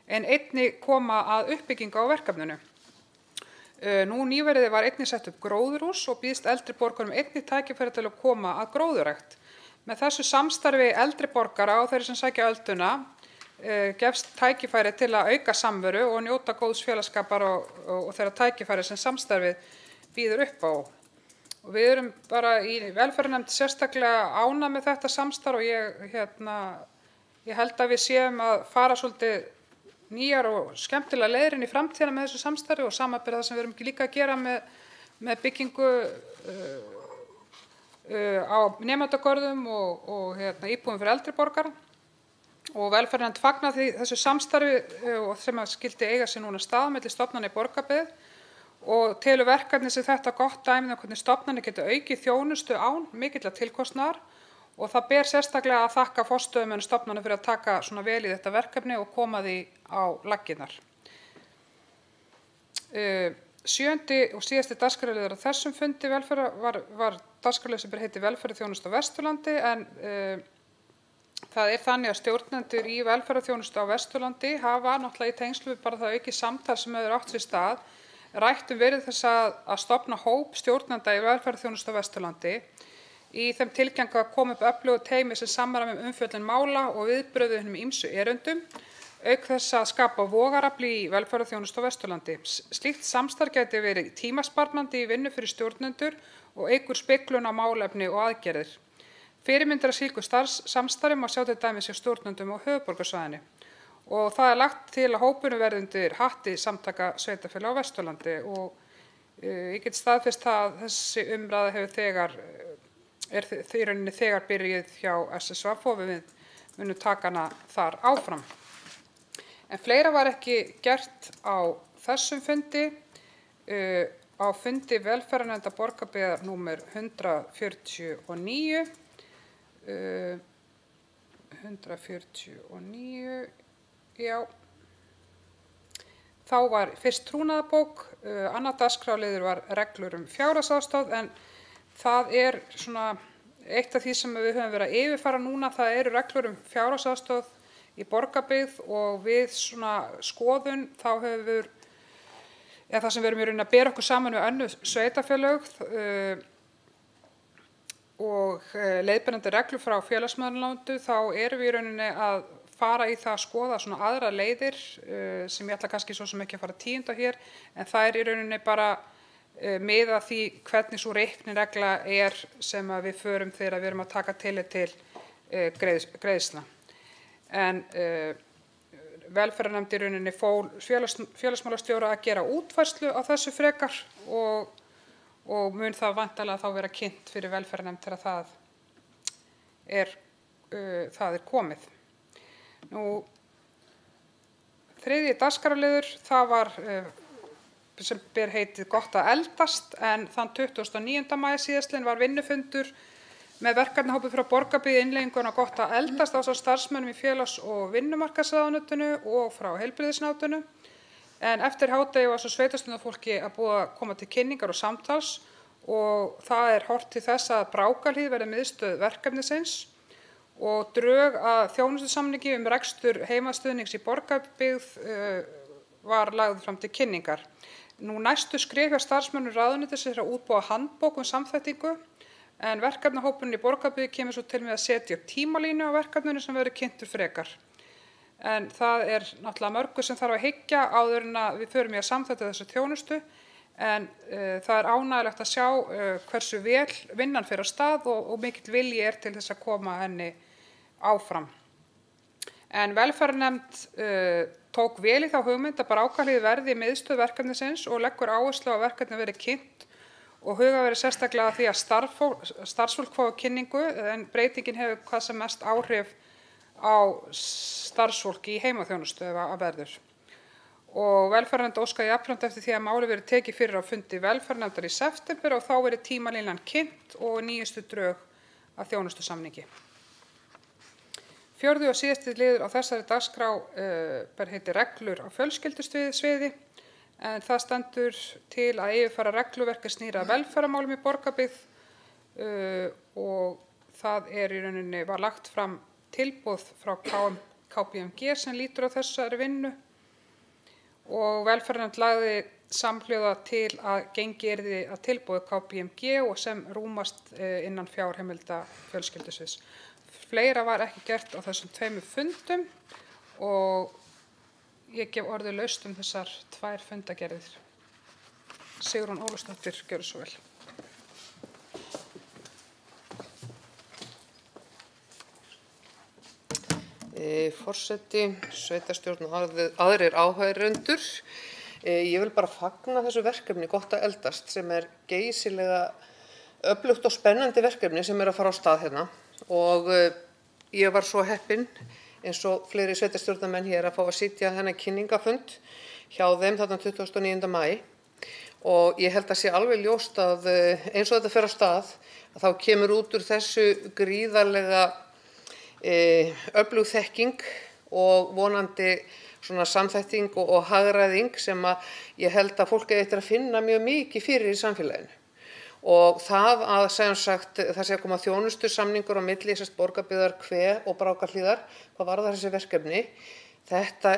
en einnig koma að uppbyggingu á verkefninu. Nú nýverið var einnig sett upp gróðurhús og býðst eldri borgurum einnig tækifæri til að koma að gróðurrækt. Með þessu samstarfi eldri borgara og þeirra sem sækja Ölduna gefst tækifæri til að auka samveru og njóta góðs félagsskapar og þeirra tækifæri sem samstarfið býður upp á. Og við erum bara í velferðarnefnd sérstaklega ánægð með þetta samstarf og ég held að við séum að fara svolítið nýjar og skemmtilega leiðir inn í framtíðina með þessu samstarfi og samanber það sem við erum líka að gera með byggingu á nemendagörðum og íbúðum fyrir eldri borgara. Og velferðarnefnd fagnar þessu samstarfi og sem að skildi eiga sér núna stað milli stofnana í Borgarbyggð og telur verkefni sem þetta gott dæmi um hvernig stofnanir geta aukið þjónustu án mikilla tilkostnaðar. Og það ber sérstaklega að þakka forstöðumönnum stofnana fyrir að taka svona vel í þetta verkefni og koma því á laggirnar. 7. og síðasti dagskrárliður á þessum fundi velferðar var dagskrárliður sem ber heiti Velferðarþjónustu á Vesturlandi, en það er þannig að stjórnendur í velferðarþjónustu á Vesturlandi hafa náttúrulega í tengslu við bara það aukið samtal sem hefur átt sér stað rætt verið þess að stofna hóp stjórnenda í velferðarþjónustu á Vesturlandi í þeim tilgangi að koma upp öflugu teymi sem samræmi umfjöllun mála og viðbrögð við hinum ýmsu erindum, auk þess að skapa vogarafl í velferðarþjónustu á Vesturlandi. Slíkt samstarf gæti verið tímasparnandi í vinnu fyrir stjórnendur og eykur speglun á málefni og aðgerðir. Fyrirmyndir að slíku samstarfi má sjá til dæmis hjá stjórnendum á höfuðborgarsvæðinu. og það lagt til að hópurinn verði undir hatti Samtaka sveitarfélaga á Vesturlandi og ég get staðfest að þessi umræða er í rauninni þegar byrjuð hjá SSV og við munum taka hana þar áfram. En fleira var ekki gert á þessum fundi. Á fundi velferðarnefndar Borgarbyggðar númer 149, já, þá var fyrst trúnaðarbók, annar dagskrárliður var reglur fjárhagsaðstoð, en það er svona eitt af því sem við höfum verið að yfirfara núna, það eru reglur fjárhagsaðstoð í Borgarbyggð og við svona skoðun þá hefur það sem við erum í rauninni að bera okkur saman við önnur sveitarfélög og leiðbeinandi reglur frá félagsmálaráðuneytinu, þá erum við í rauninni að fara í það að skoða svona aðra leiðir sem ég ætla kannski svo sem ekki að fara tíunda hér, en það er í rauninni bara miða því hvernig svo reikniregla er sem við förum þegar við erum að taka tillit til greiðslna. En velferðarnefnd í rauninni fól félagsmálastjóra að gera útfærslu á þessu frekar og mun það væntanlega þá vera kynnt fyrir velferðarnefnd þegar það er komið. Þriðji dagskrárliður, það var sem ber heitið Gott að eldast, en þann 29. maí síðastliðinn var vinnufundur með verkefnahópi frá Borgarbyggð innleiðinguna Gott að eldast ásamt starfsmönnum í félags- og vinnumarkaðsráðuneytinu og frá heilbrigðisráðuneytinu. En eftir hádegi var svo sveitarstjórnarfólki að búið að koma til kynningar og samtals og það er horft til þess að Brákarhlíð verði miðstöð verkefnisins og drög að þjónustusamningi rekstur heimastuðnings í Borgarbyggð var lagður fram til kynningar. Næstu skref hjá starfsmönnum ráðuneytisins er að útbúa handbók samþættingu, en verkefnahópurinn í Borgarbyggð kemur svo til með að setja upp tímalínu á verkefninu sem verður kynntur frekar. En það er náttúrulega mörgu sem þarf að hyggja áður en að við förum í að samþætta þessu þjónustu, en það er ánægjulegt að sjá hversu vel vinnan fer af stað og mikill vilji er til þess að koma henni áfram. En velferðarnefnd tók vel í þá hugmynd að Brákarhlíð verði miðstöð verkefnisins og leggur áherslu á að verkefnið verði kynnt og hugað verið sérstaklega að því að starfsfólk fái kynningu, en breytingin hefur hvað sem mest áhrif á starfsfólki í heimaþjónustu ef að verður. Og velferðarnefnd óskaði jafnframt eftir því að málið verið tekið fyrir á fundi velferðarnefndar í september og þá verið tímalínan kynnt og nýjustu drög að þjónustusamningi. Fjórði og síðasti liður á þessari dagskrá ber heiti reglur á fjölskyldusviði, en það stendur til að yfirfara regluverk snýr að velferðarmálum í Borgarbyggð og það í rauninni var lagt fram tilboð frá KPMG sem lítur á þessari vinnu og velferðarnefnd lagði samhljóða til að gengi yrði að tilboði KPMG og sem rúmast innan fjárheimilda fjölskyldusviðs. Fleira var ekki gert á þessum tveimur fundum og ég gef orðið laust þessar tvær fundagerðir. Sigrún Ólafsdóttir, gjörðu svo vel. Forseti, sveitarstjórn og aðrir áheyrendur. Ég vil bara fagna þessu verkefni Gott að eldast sem er geysilega öflugt og spennandi verkefni sem er að fara á stað hérna og ég var svo heppin eins og fleiri sveitarstjórnarmenn hér að fá að sitja þennan kynningafund hjá þeim þarna 29. maí og ég held að sé alveg ljóst að eins og þetta fer á stað að þá kemur út úr þessu gríðarlega öflug þekking og vonandi svona samþætting og hagræðing sem að ég held að fólk eigi eftir að finna mjög mikið fyrir í samfélaginu. Og það að sem sagt það sé að koma þjónustusamningur á milli Borgarbyggðar, Kve og Brákarhlíðar, hvað varðar þessi verkefni, þetta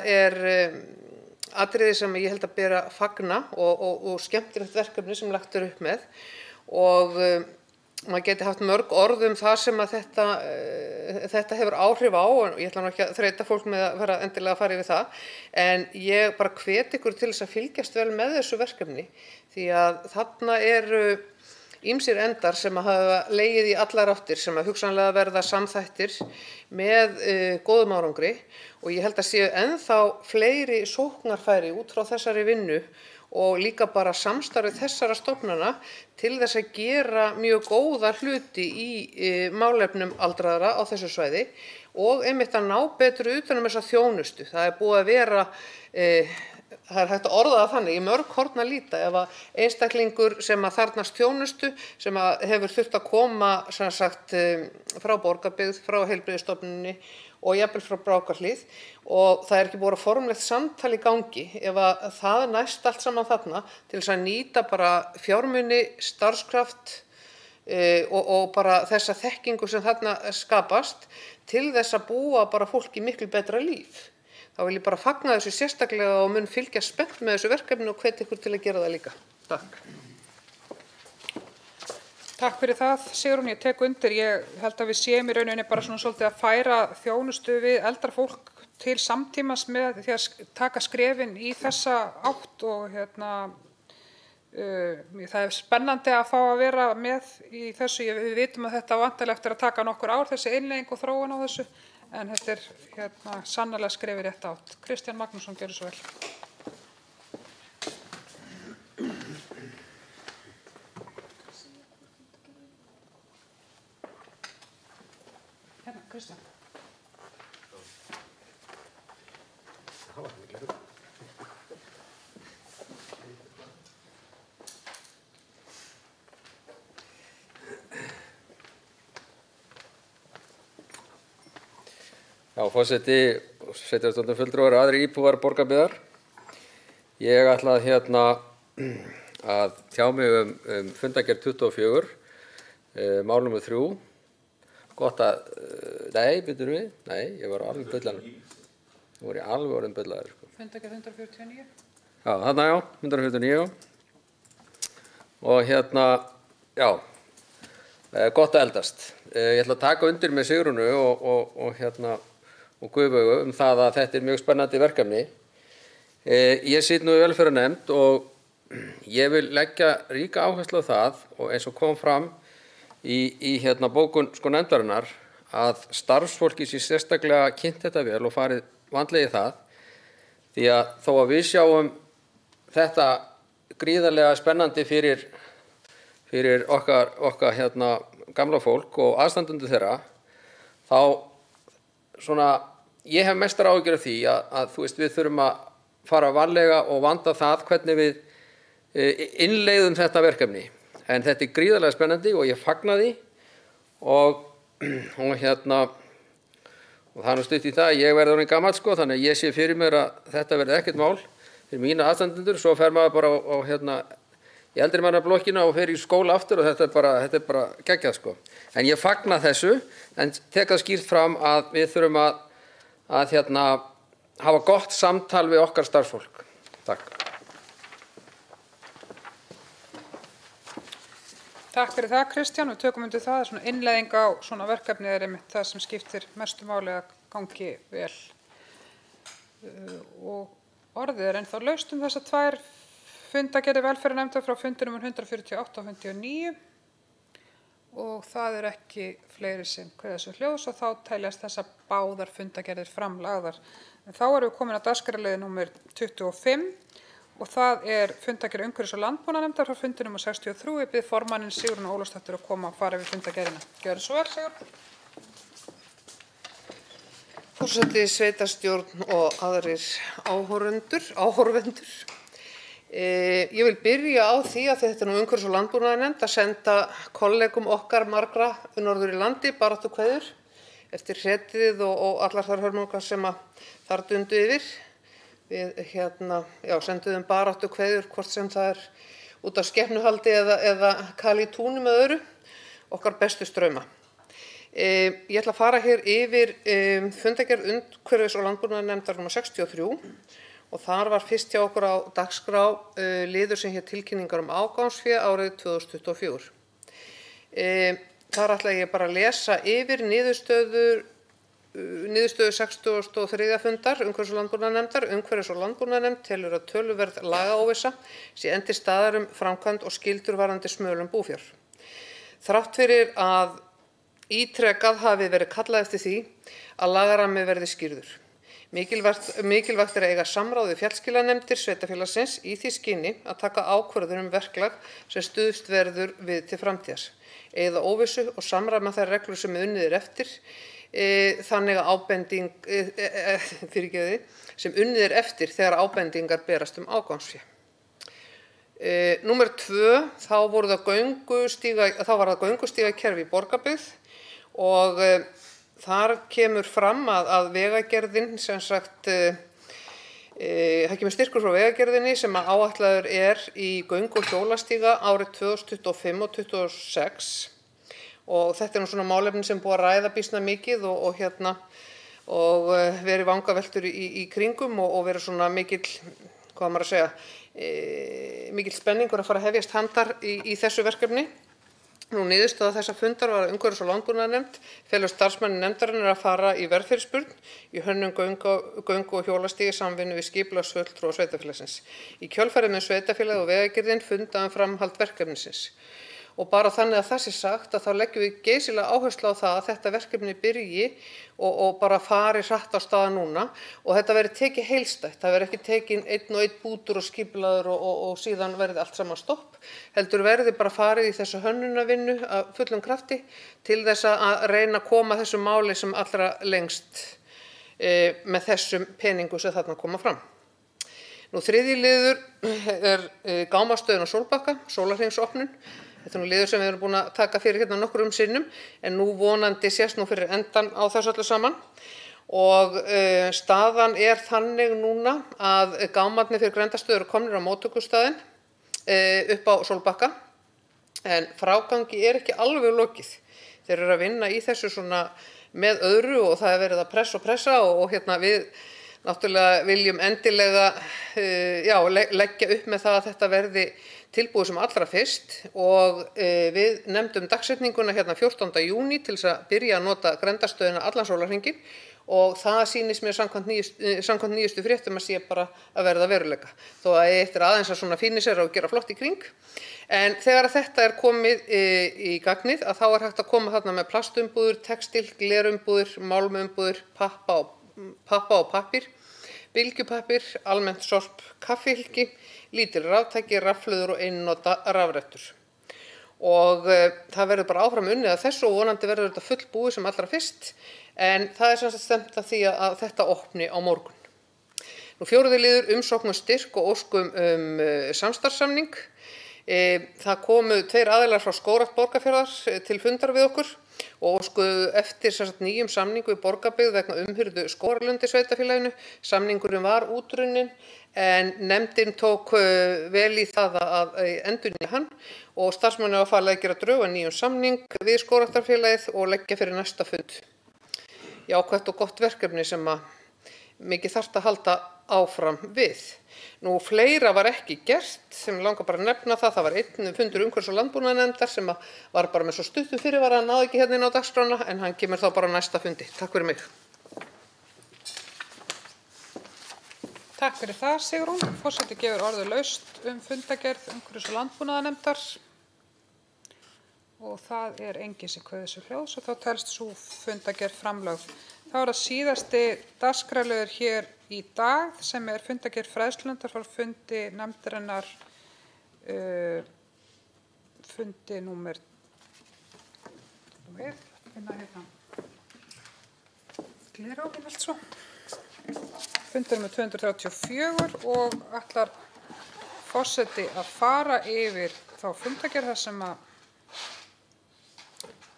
atriði sem ég held að bera fagna og skemmtilegt verkefni sem lagt upp með og maður geti haft mörg orð það sem að þetta hefur áhrif á og ég ætla nú ekki að þreyta fólk með að vera endilega að fara yfir það en ég bara hvet ykkur til þess að fylgjast vel með þessu verkefni því að þarna ýmsir endar sem hafa legið í allar áttir sem að hugsanlega verða samþættir með góðum árangri og ég held að séu ennþá fleiri sóknarfæri út frá þessari vinnu og líka bara samstarfið þessara stofnana til þess að gera mjög góða hluti í málefnum aldraðra á þessu svæði og einmitt að ná betur utan þessa þjónustu. Það búið að vera það hægt að orða það þannig í mörg horn að líta ef að einstaklingur sem að þarfnast þjónustu sem að hefur þurft að koma sem sagt frá Borgarbyggð, frá heilbrigðisstofnuninni og jafnvel frá Brákarhlíð og það ekki búið að formlegt samtal í gangi ef að það næst allt saman þarna til þess að nýta bara fjármuni, starfskraft og bara þessa þekkingu sem þarna skapast til þess að búa bara fólki miklu betra líf. Þá vil ég bara fagna þessu sérstaklega og mun fylgja spennt með þessu verkefni og hvet ykkur til að gera það líka. Takk. Takk fyrir það, Sigrún, ég tek undir. Ég held að við séum í rauninni bara svona svolítið að færa þjónustu við eldra fólk til samtímas með því að taka skrefin í þessa átt og það er spennandi að fá að vera með í þessu. Við vitum að þetta vantilega eftir að taka nokkur ár þessi innleiðing og þróun á þessu. En þetta er sannarlega skref í rétt átt. Kristján Magnússon, gjörðu svo vel. Kristján. Já, forseti, sveitarstjórnarfulltrúar og aðrir íbúar Borgarbyggðar. Ég ætla að tjá mig fundargerð 24, mál nr. 3. Gott að, nei, ég var alveg bullaður. Nú var ég alveg orðinn bullaður. Fundargerð 149. Já, þarna já, 149. Og já, gott að eldast. Ég ætla að taka undir með Sigrúnu og Guðbaugu það að þetta mjög spennandi verkefni. Ég sit nú í velferðarnefnd og ég vil leggja ríka áherslu á það og eins og kom fram í bókun nefndarinnar að starfsfólki sé sérstaklega kynnt þetta vel og farið vandlega í það því að þó að við sjáum þetta gríðarlega spennandi fyrir okkar gamla fólk og aðstandendur þeirra þá ég hef mestar áhyggjur af því að við þurfum að fara varlega og vanda það hvernig við innleiðum þetta verkefni. En þetta er gríðarlega spennandi og ég fagna því og það er nú stutt í það að ég verði orðinn gamall þannig að ég sé fyrir mér að þetta verði ekkert mál fyrir mína aðstandendur, svo fer maður bara í eldri mannablokkina og fer í skóla aftur og þetta er bara geggjað En ég fagna þessu en tek það skýrt fram að við þurfum að hafa gott samtal við okkar starfsfólk. Takk. Takk fyrir það, Kristján. Við tökum undir það. Svona innleiðing á svona verkefni er einmitt það sem skiptir mestu máli að gangi vel. Og orðið er ennþá laust þessar tvær fundargerðir velferðarnefndar frá fundinum 148 og 149 og það er ekki fleiri sem kveða sér hljóðs og þá teljast þessar báðar fundargerðir framlagðar. En þá erum við komin að dagskrárliði númer 25 og það er fundargerð umhverfis- og landbúnaðarnefndar frá fundi númer 63. Ég bið formanninn Sigrúnu Ólafsdóttur að koma og fara yfir fundargerðina. Gjörðu svo vel, Sigrún. Forseti, sveitarstjórn og aðrir áhorfendur. Ég vil byrja á því að þetta er nú umhverfis- og landbúnaðarnefnd að senda kollegum okkar margra norður í landi baráttukveðjur eftir hretið og allar þær hörmungar sem þar dundu yfir. Við senduðum baráttukveðjur hvort sem það er út af skepnuhaldi eða kali í túnum með öðru, okkar bestu strauma. Ég ætla að fara hér yfir fundargerð umhverfis- og landbúnaðarnefndar nr. 63 og þar var fyrst hjá okkur á dagskrá liður sem hér tilkynningar afgangsfé árið 2024. Þar ætla ég bara að lesa yfir niðurstöðu 63. fundar umhverfis- og landbúnaðarnefndar. Umhverfis- og landbúnaðarnefnd telur að töluverð lagaóvissa sé enn til staðar framkvæmd og skyldur varðandi smölun búfjár. Þrátt fyrir að ítrekað hafi verið kallað eftir því að lagarammi verði skýrður. Mikilvægt er að eiga samráð við fjallskilanefndir sveitarfélagsins í því skyni að taka ákvörðun verklag sem stuðst verður við til framtíðar, eyða óvissu og samræma þær reglur sem unnið er eftir, þannig að sem unnið er eftir þegar ábendingar berast ágangsfé. Númer 2, þá var það göngustígakerfi í Borgarbyggð og þar kemur fram að vegagerðin, sem sagt, það kemur styrkur frá vegagerðinni sem áætlaður er í göngu- og hjólastíga árið 2025 og 2026 og þetta nú svona málefni sem búið að ræða býsna mikið og verið vangaveltur í kringum og verið svona mikill, hvað maður að segja, mikill spenningur að fara að hefjast handar í þessu verkefni. Nú niðurstaða þessa fundar var að umhverfis- og landbúnaðarnefnd felur starfsmenn nefndarinnar að fara í verðfyrirspurn í hönnun göngu- og hjólastíga í samvinnu við skipulagsfulltrúa sveitarfélagsins. Í kjölfarið mun sveitarfélagið og vegagerðin funda framhald verkefnisins. Og bara þannig að það sé sagt að þá leggjum við geysilega áherslu á það að þetta verkefni byrji og bara fari hratt á stað núna og þetta verði tekið heildstætt. Það verði ekki tekin einn og einn bútur og skipulaður og síðan verði allt saman stopp. Heldur verði bara farið í þessu hönnunarvinnu af fullum krafti til þess að reyna að koma þessu máli sem allra lengst með þessum peningum sem þarna koma fram. Nú þriðji liður er gámastöðin á Sólbakka, sólarhringsopnun. Þetta er liður sem við erum búin að taka fyrir hérna nokkrum sinnum en nú vonandi sést nú fyrir endan á þessu öllu saman og staðan er þannig núna að gámarnir fyrir Grendastöð eru komnir á móttökustaðinn upp á Sólbakka en frágangi er ekki alveg lokið. Þeir eru að vinna í þessu svona með öðru og það er verið að pressa og við náttúrulega viljum endilega leggja upp með það að þetta verði tilbúið sem allra fyrst og við nefndum dagsetninguna 14. júní til þess að byrja að nota Grendastöðina allan sólarhringinn og það sýnist mér samkvæmt nýjustu fréttum að sé bara að verða veruleika. Þó að eitt er aðeins að svona fínisera og gera flott í kring. En þegar þetta er komið í gagnið að þá er hægt að koma þarna með plastumbúðir, textil, glerumbúðir, málmumbúðir, pappa og pappír, bylgjupappír, almennt sorp, kaffihylki, lítil raftæki, rafhlöður og einnota rafrettur. Og það verður bara áfram unnið að þessu og vonandi verður þetta fullbúið sem allra fyrst en það er sem sagt stefnt að því að þetta opni á morgun. Nú fjórði liður umsókn styrk og óskum samstarfssamning. Það komu 2 aðilar frá Skógrækt Borgarfjarðar til fundar við okkur og óskuðu eftir nýjum samningu í Borgarbyggð vegna umhirðu Skógarlundi sveitarfélaginu. Samningurinn var útrunnin en nefndin tók vel í það að endurnýja hann og starfsmanni var falið að gera drög að nýjum samning við Skógræktarfélagið og leggja fyrir næsta fund. Jákvætt og gott verkefni sem að mikið þarft að halda áfram við. Nú fleira var ekki gert sem langar bara að nefna það var einn fundur umhverfis- og landbúnaðarnefndar sem var bara með svo stuttum fyrirvara að náði ekki hérna inn á dagskrána en hann kemur þá bara á næsta fundi. Takk fyrir mig. Takk fyrir það, Sigrún. Forseti gefur orðið laust fundagerð umhverfis- og landbúnaðarnefndar og það er enginn sem kveður sér hljóðs og þá telst sú fundagerð framlögð. Þá er það síðasti dagskrárliður hér í dag sem er fundagerð fræðslunefndar frá fundi nefndarinnar fundi númer fundur númer 234 og ætlar forseti að fara yfir þá fundagerð þar sem að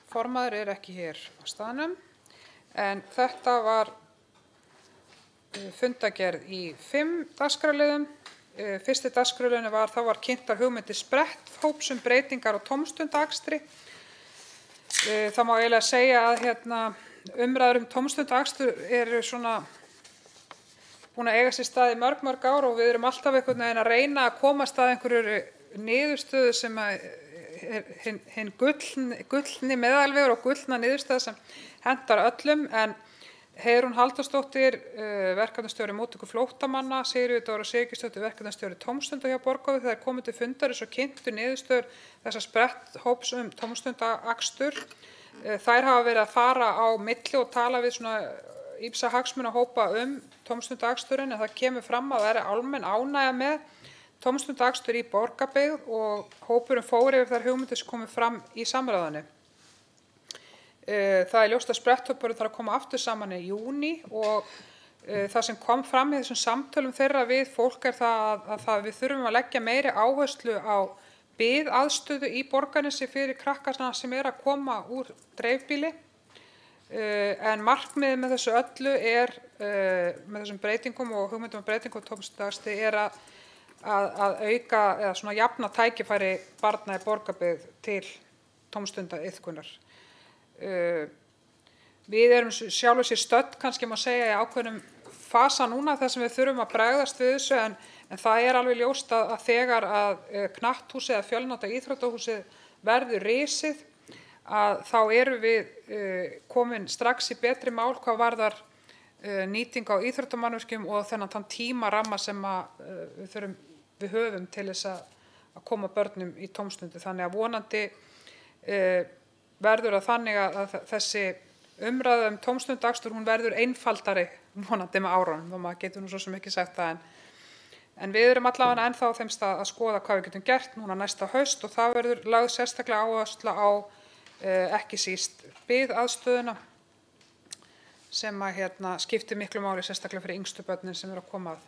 formaður er ekki hér á staðnum. En þetta var fundagerð í 5 dagskrárliðum. Fyrsti dagskrárliðurinn var kynntar hugmyndir spretthóps breytingar á tómstundakstri. Það má eiginlega segja að umræður tómstundaakstur eru svona búin að eiga sér stað í mörg ár og við erum alltaf einhvern veginn að reyna að komast að einhverju niðurstöðu sem að hinn gullni meðalvegur og gullna niðurstaða sem hentar öllum en Heiðrún Halldórsdóttir, verkefnastjóri móttöku flóttamanna, Sigríður Dóra Sigurgeirsdóttir, verkefnastjóri tómstunda hjá Borgarbyggð, þeir komu til fundarins og kynntu niðurstöður þessa spretthóps tómstundaakstur. Þær hafa verið að fara á milli og tala við svona ýmsa hagsmunahópa tómstundaaksturinn, en það kemur fram að það er almenn ánægja með tómstundaakstur í Borgarbyggð og hópurinn fór yfir þær hugmyndir sem komu fram í samráðinu. Það er ljóst að spretthópurinn þarf að koma aftur saman í júní og það sem kom fram í þessum samtölum þeirra við fólk er að við þurfum að leggja meiri áherslu á biðaðstöðu í Borgarnesi fyrir krakkarna sem að koma úr dreifbýli. En markmiðið með þessu öllu með þessum breytingum og hugmyndum breytingum tómstundaakstur að auka eða svona jafna tækifæri barna í Borgarbyggð til tómstundaiðkunar. Við erum sjálfur sér stödd, kannski má segja, í ákveðnum fasa núna þar sem við þurfum að bregðast við þessu, en það er alveg ljóst að þegar að knatthúsið eða fjölnota íþróttahúsið verður risið, að þá erum við komin strax í betri mál hvað varðar nýting á íþróttamannvirkjum og þennan þann tímaramma sem við höfum til þess að koma börnum í tómstundu. Þannig að vonandi verður það þannig að þessi umræða tómstundaakstur hún verður einfaldari vonandi með árunum, og maður getur nú svo sem ekki sagt það, en við erum allavega ennþá á þeim stað að skoða hvað við getum gert núna næsta haust, og það verður lögð sérstaklega áhersla á ekki síst biðaðstöðuna sem skiptir miklu máli sérstaklega fyrir yngstu börnin sem eru að koma að.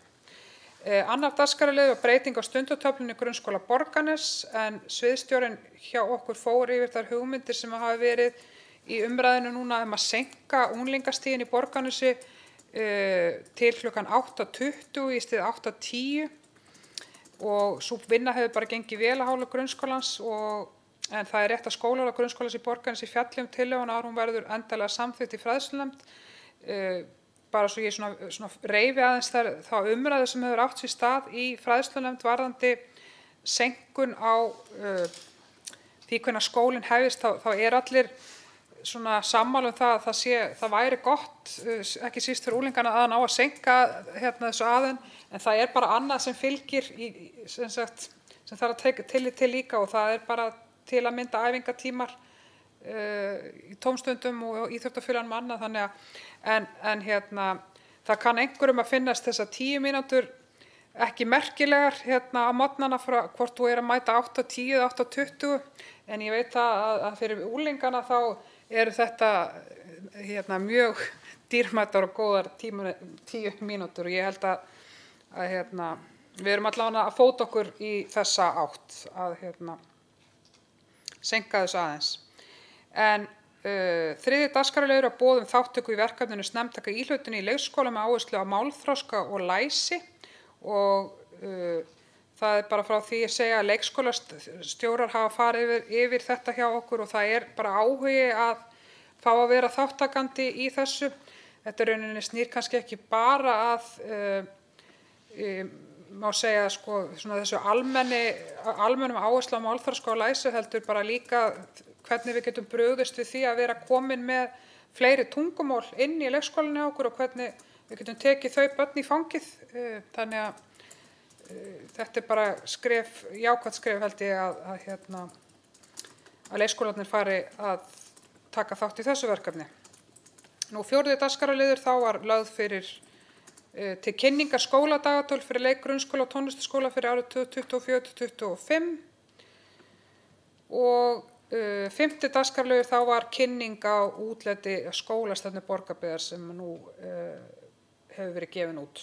Annar dagskrárliður var breyting á stundatöflunni í grunnskóla Borgarness, en sviðsstjórinn hjá okkur fór yfir þær hugmyndir sem hafa verið í umræðinu núna að seinka unglingastigin í Borgarnesi til klukkan 8:20 í stað 8:10, og sú vinna hefur bara gengið vel að hálfu grunnskólans, en það er rétt að skólaráð grunnskólans í Borgarnesi fjalli tillöguna að hún verður endanlega samþykkt í fræðslunefnd. Bara svo ég svona reifi aðeins þá umræðu sem hefur átt sér stað í fræðslunefnd varðandi seinkun á því hvernig skólinn hefist, þá er allir svona sammála það að það væri gott, ekki síst fyrir úlingana, að ná að seinka þessu aðeins, en það er bara annað sem fylgir sem þarf að taka tillit til líka, og það er bara til að mynda æfingatímar í tómstundum og íþróttafélögunum annað, þannig að það kann einhverjum að finnast þessar 10 mínútur ekki merkilegar á morgnana frá hvort þú er að mæta 8:10 eða 8:20, en ég veit að fyrir úlingana þá eru þetta mjög dýrmætar og góðar 10 mínútur, og ég held að við erum allavega að fóta okkur í þessa átt að seinka þessu aðeins. En þriðji dagskrárliður að boða þátttöku í verkefninu snemmtaka íhlutun í leikskóla með áherslu á málþroska og læsi, og það er bara frá því að segja að leikskólastjórar hafa farið yfir þetta hjá okkur, og það er bara áhugi að fá að vera þáttakandi í þessu. Þetta rauninni snýr kannski ekki bara að má segja svona þessu almennum áherslu á málþroska og læsi, heldur bara líka hvernig við getum brugðist við því að vera komin með fleiri tungumál inn í leikskólanum okkur, og hvernig við getum tekið þau börn í fangið. Þannig að þetta er bara jákvætt skref held ég að leikskólarnir fari að taka þátt í þessu verkefni. Nú fjórði dagskrárliður þá var lögð fyrir til kynningar skóladagatöl fyrir leik, grunnskóla og tónlistarskóla fyrir árið 2024-2025, og fimmti dagskrárliður þá var kynning á útleiti skólastefnu Borgarbyggðar sem nú hefur verið gefin út.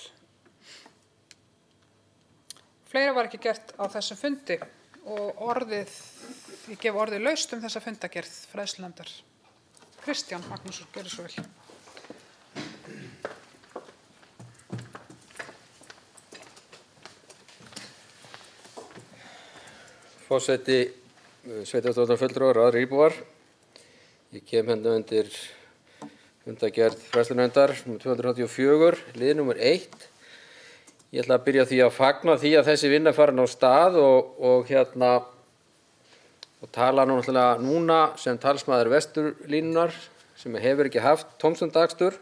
Fleira var ekki gert á þessum fundi, og ég gef orðið laust þessa fundagerð fræðslunefndar. Kristján Magnússon, gjörðu svo vel. Forseti, sveitarstjórnarfulltrúar og aðrir íbúar. Ég kem undir fundagerð fræðslunefndar nr. 284, lið nr. 1. Ég ætla að byrja því að fagna því að þessi vinna farin á stað og tala núna sem talsmaður Vesturlínunar sem hefur ekki haft tómstundaakstur,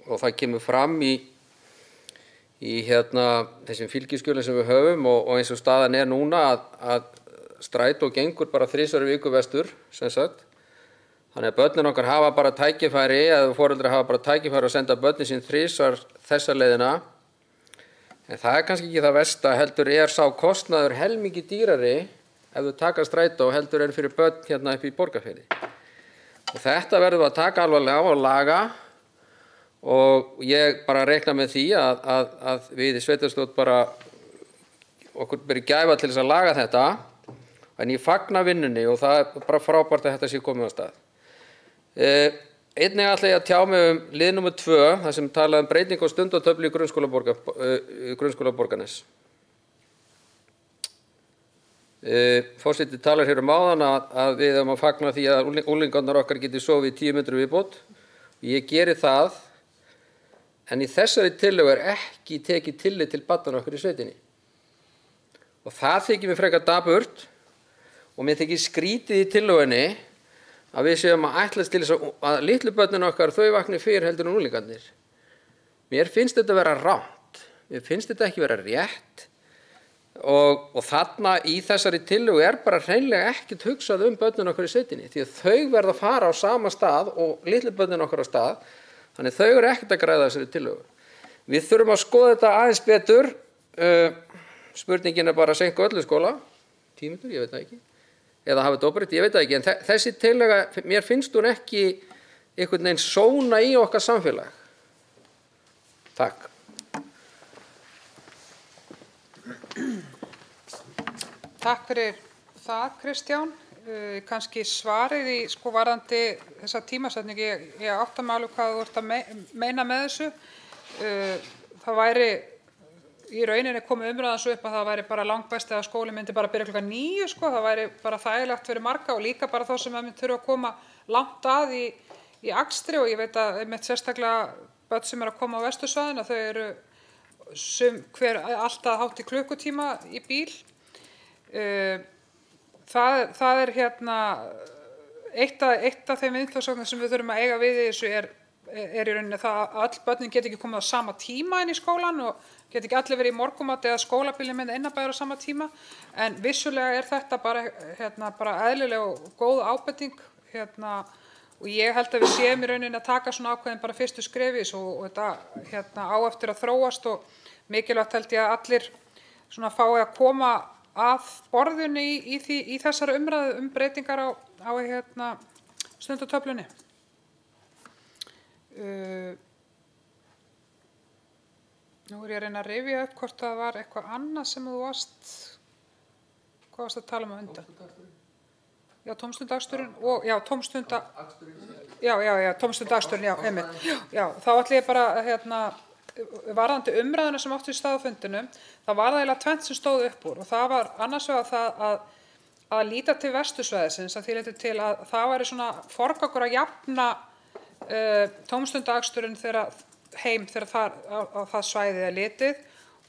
Og það kemur fram í þessum fylgiskjölum sem við höfum og eins og staðan núna að strætó gengur bara 3 í viku vestur, sem sagt. Þannig að börnin okkar hafa bara tækifæri, eða foreldrar hafa bara tækifæri að senda börnin sín 3 þessa leiðina. En það kannski ekki það versta, heldur sá kostnaður helmingi dýrari ef þú taka strætó heldur fyrir börn hérna upp í Borgarfirði. Og þetta verðum við að taka alvarlega og laga og ég bara reikna með því að við í sveitarstjórn bara okkur beri gæfa til þess að laga þetta. En ég fagna vinnunni og það bara frábært að þetta sé komið á stað. Einnig ætla ég að tjá mig lið númer 2, þar sem talaði breyting á stundatöflu í grunnskóla Borgarnes. Forseti talar hér áðan að við höfum að fagna því að unglingarnir okkar geti sofið í 10 mínútur viðbót. Ég geri það, en í þessari tillögu ekki tekið tillit til barnanna okkar í sveitinni. Og það þykir mér frekar dapurt og mér þykir skrítið í tillögunni að við séum að ætlast til þess að litlu börnin okkar þau vakni fyrr heldur en unglingarnir. Mér finnst þetta vera rangt, mér finnst þetta ekki vera rétt og þarna í þessari tillögu bara hreinlega ekkert hugsað börnin okkar í sveitinni því að þau verða að fara á sama stað og litlu börnin okkar á stað, þannig þau ekkert að græða þessari tillögu. Við þurfum að skoða þetta aðeins betur, spurningin bara að seinka öllu skóla, 10 mínútur, ég veit það ekki. Eða hafa þetta óbreytt, ég veit það ekki, en þessi tillaga, mér finnst hún ekki einhvern veginn sóna í okkar samfélag. Takk. Takk fyrir það, Kristján. Kannski svarið í varðandi þessa tímasetningu, ég átta mig alveg hvað þú ert að meina með þessu. Það væri í rauninni komið umræðan svo upp að það væri bara langbest að skólinn myndi bara byrja klukkan 9, það væri bara þægilegt fyrir marga og líka bara þá sem myndi þurfa að koma langt að í akstri og ég veit að einmitt sérstaklega börn sem að koma á vestursvæðin að þau eru hver alltaf hátt í klukkutíma í bíl. Það eitt af þeim viðfangsefnum sem við þurfum að eiga við í þessu er í rauninni það að öll börnin geti ekki komið á sama tíma inn í skólan og geti ekki allir verið í morgunmat eða skólabílinn með innabæður á sama tíma en vissulega þetta bara eðlileg og góð ábending og ég held að við séum í rauninni að taka svona ákveðin bara fyrstu skrefis og þetta á eftir að þróast og mikilvægt held ég að allir svona fái að koma að borðinu í þessari umræðu breytingar á stundatöflunni. Nú ég að reyna að rifja upp hvort það var eitthvað annað sem þú hvað varst að tala um undan? Já, tómstundaaksturinn og tómstundaaksturinn, einmitt. Já, þá ætla ég bara varðandi umræðuna sem átti í stað á fundinum, það var eiginlega tvennt sem stóð upp úr og það var annars vegar það að líta til vestursvæðisins að því leyti til að það væri svona forgangur að jafna tómstundaaksturinn þegar það svæðið er litið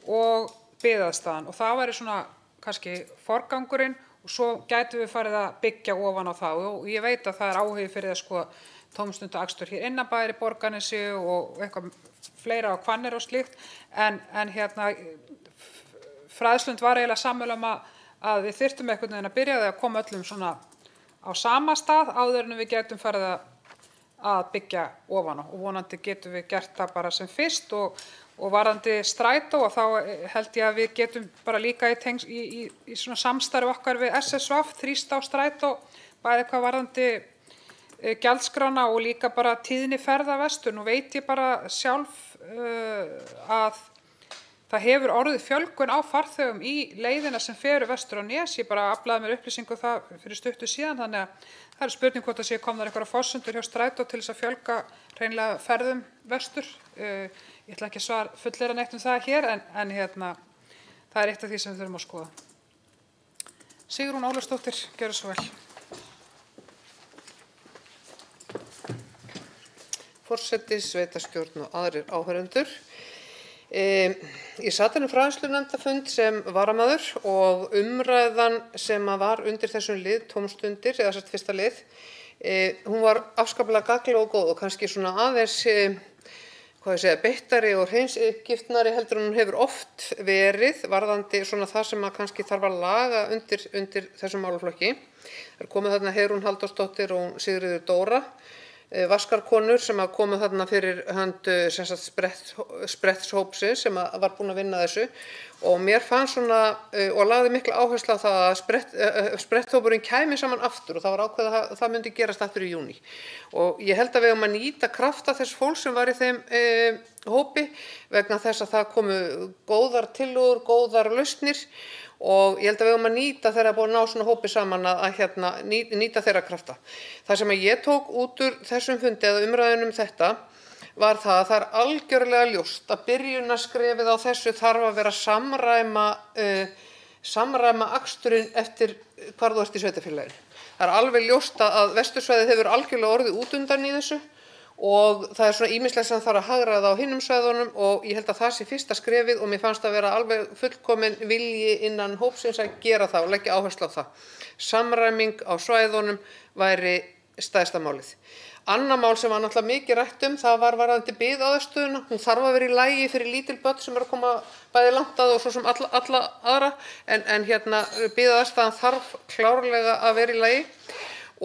og biðaðstaðan og það væri svona kannski forgangurinn og svo gætum við farið að byggja ofan á það og ég veit að það er áhugi fyrir að tómstundaakstur hér innanbæri í Borgarnesi og eitthvað fleira á Hvanneyri og slíkt en fræðslund var eiginlega sammála að við þyrftum einhvern veginn að byrja að koma öllum svona á sama stað áður en við getum farið að byggja ofan á og vonandi getum við gert það bara sem fyrst og varðandi strætó og þá held ég að við getum bara líka í svona samstarfi okkar við SSVF þrýst á strætó bæði hvað varðandi gjaldskrána og líka bara tíðni ferða vestur. Nú veit ég bara sjálf að það hefur orðið fjölgun á farþegum í leiðina sem fer vestur á Nes. Ég bara aflaði mér upplýsingu það fyrir stuttu síðan þannig að það er spurning hvort að komnar einhverjar forsendur hjá strætó til þess að fjölga hreinlega ferðum vestur. Ég ætla ekki að fullera neitt það hér en það er eitt af því sem við þurfum að skoða. Sigrún Ólafsdóttir, gjörðu svo vel. Forseti, sveitarstjórn og aðrir áheyrendur. Ég sat fræðslunefndarfund sem varamaður og umræðan sem var undir þessum lið tómstundir, eða fyrsta lið, Hún var afskaplega gagnleg og góð og kannski svona aðeins beittari og hreinskiptnari heldur en hún hefur oft verið varðandi svona það sem að kannski þarf að laga undir þessum málaflokki. Það komið þarna Heiðrún Halldórsdóttir og Sigríður Dóra, vaskarkonur sem að komið þarna fyrir hönd sprettshópsins sem að var búin að vinna þessu og mér fannst svona og lagði mikla áherslu á það að spretthópurinn kæmi saman aftur og það var ákveðið að það myndi gerast aftur í júní og ég held að við að nýta krafta þess fólks sem var í þeim hópi vegna þess að það komu góðar tillögur, góðar lausnir og ég held að við að nýta þeirra búin að ná svona hópi saman að nýta þeirra krafta. Það sem að ég tók út úr þessum fundi eða umræðunum þetta var það að það er algjörlega ljóst að byrjunarskrefið á þessu þarf að vera samræma aksturinn eftir hvar þú ert í sveitarfélaginu. Það er alveg ljóst að vestursvæðið hefur algjörlega orðið út undan í þessu og það er svona ýmislegt sem þarf að hagræða á hinum svæðunum og ég held að það sé fyrsta skrefið og mér fannst að vera alveg fullkomin vilji innan hópsins að gera það og leggja áherslu á það. Samræming á svæðunum væri stærsta málið. Annað mál sem var náttúrulega mikið rætt það var varðandi biðaðarstöðuna. Hún þarf að vera í lagi fyrir lítil börn sem að koma bæði langt að og svo sem alla aðra en biðaðarstöðan þarf klárlega að vera í lagi.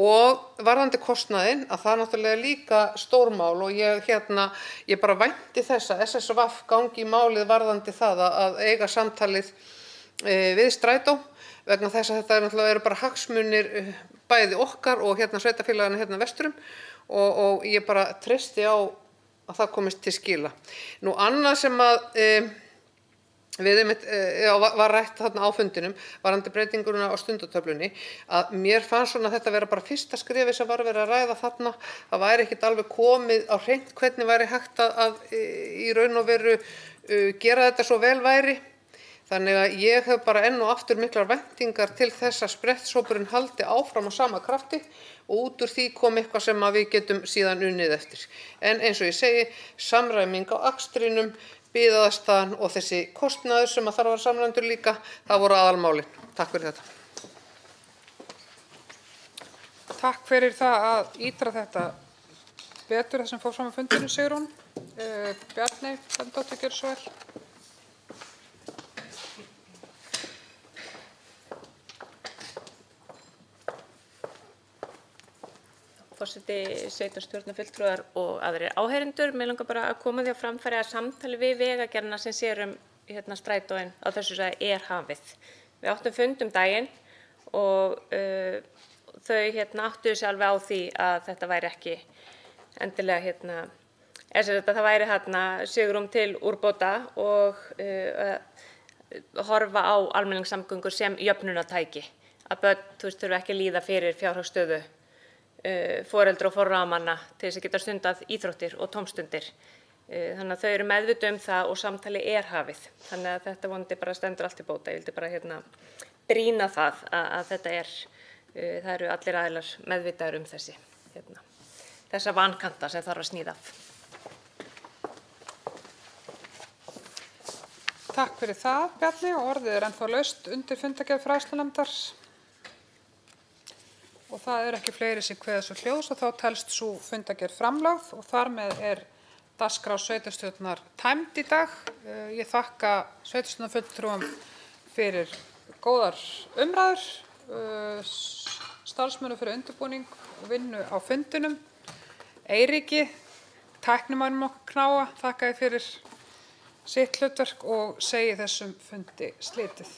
Og varðandi kostnaðinn að það er náttúrulega líka stórmál og ég bara vænti þess að SSVF gangi í málið varðandi það að eiga samtalið við Strætó vegna þess að þetta náttúrulega eru bara hagsmunir bæði okkar og sveitarfélagana vesturum og ég bara treysti á að það komist til skila. Nú annað sem að var rætt þarna á fundinum varðandi breytinguna á stundatöflunni að mér fannst svona þetta vera bara fyrsta skrefið sem var verið að ræða þarna. Það væri ekkert alveg komið á hreint hvernig væri hægt að í raun og veru gera þetta svo vel væri. Þannig að ég hef bara enn og aftur miklar væntingar til þess að sprettshópurinn haldi áfram á sama krafti og út úr því kom eitthvað sem að við getum síðan unnið eftir. En eins og ég segi, samræming á akstrinum, biðaðarstöðan og þessi kostnaður sem að þarf að vera samræmdur líka, það voru aðalmálin. Takk fyrir þetta. Takk fyrir það að ítra þetta betur það sem fór fram á fundinu, Sigrún. Bjarni, Bendóttir, gjörðu svo vel. Forseti, sveitarstjórnarfulltrúar og aðrir áheyrendur. Mig langar bara að koma því á framfæri að samtali við Vegagerðina sem sér strætóin á þessu svæði hafið. Við áttum fund daginn og þau áttuðu sig alveg á því að þetta væri ekki endilega það væri svigrúm til úrbóta og horfa á almenningssamgöngur sem jöfnunartæki. Að börn þurfa ekki að líða fyrir fjárhagsstöðu foreldra og forráðamanna til þess að geta stundað íþróttir og tómstundir. Þannig að þau eru meðvituð það og samtali hafið. Þannig að þetta vonandi bara stendur allt til bóta. Ég vildi bara brýna það að þetta það eru allir aðilar meðvitaðir þessa vankanta sem þarf að sníða af. Takk fyrir það, Bjarni, og orðið er ennþá laust undir fundargerð fræðslunefndar. Og það eru ekki fleiri sem kveða svo hljóðs og þá telst sú fundargerð framlögð og þar með dagskrá sveitarstjórnar tæmd í dag. Ég þakka sveitarstjórnarfulltrúum fyrir góðar umræður, starfsmönnum fyrir undirbúning og vinnu á fundinum. Eiríki, tæknimönnum okkar Knáa, þakka ég fyrir sitt hlutverk og segi þessum fundi slitið.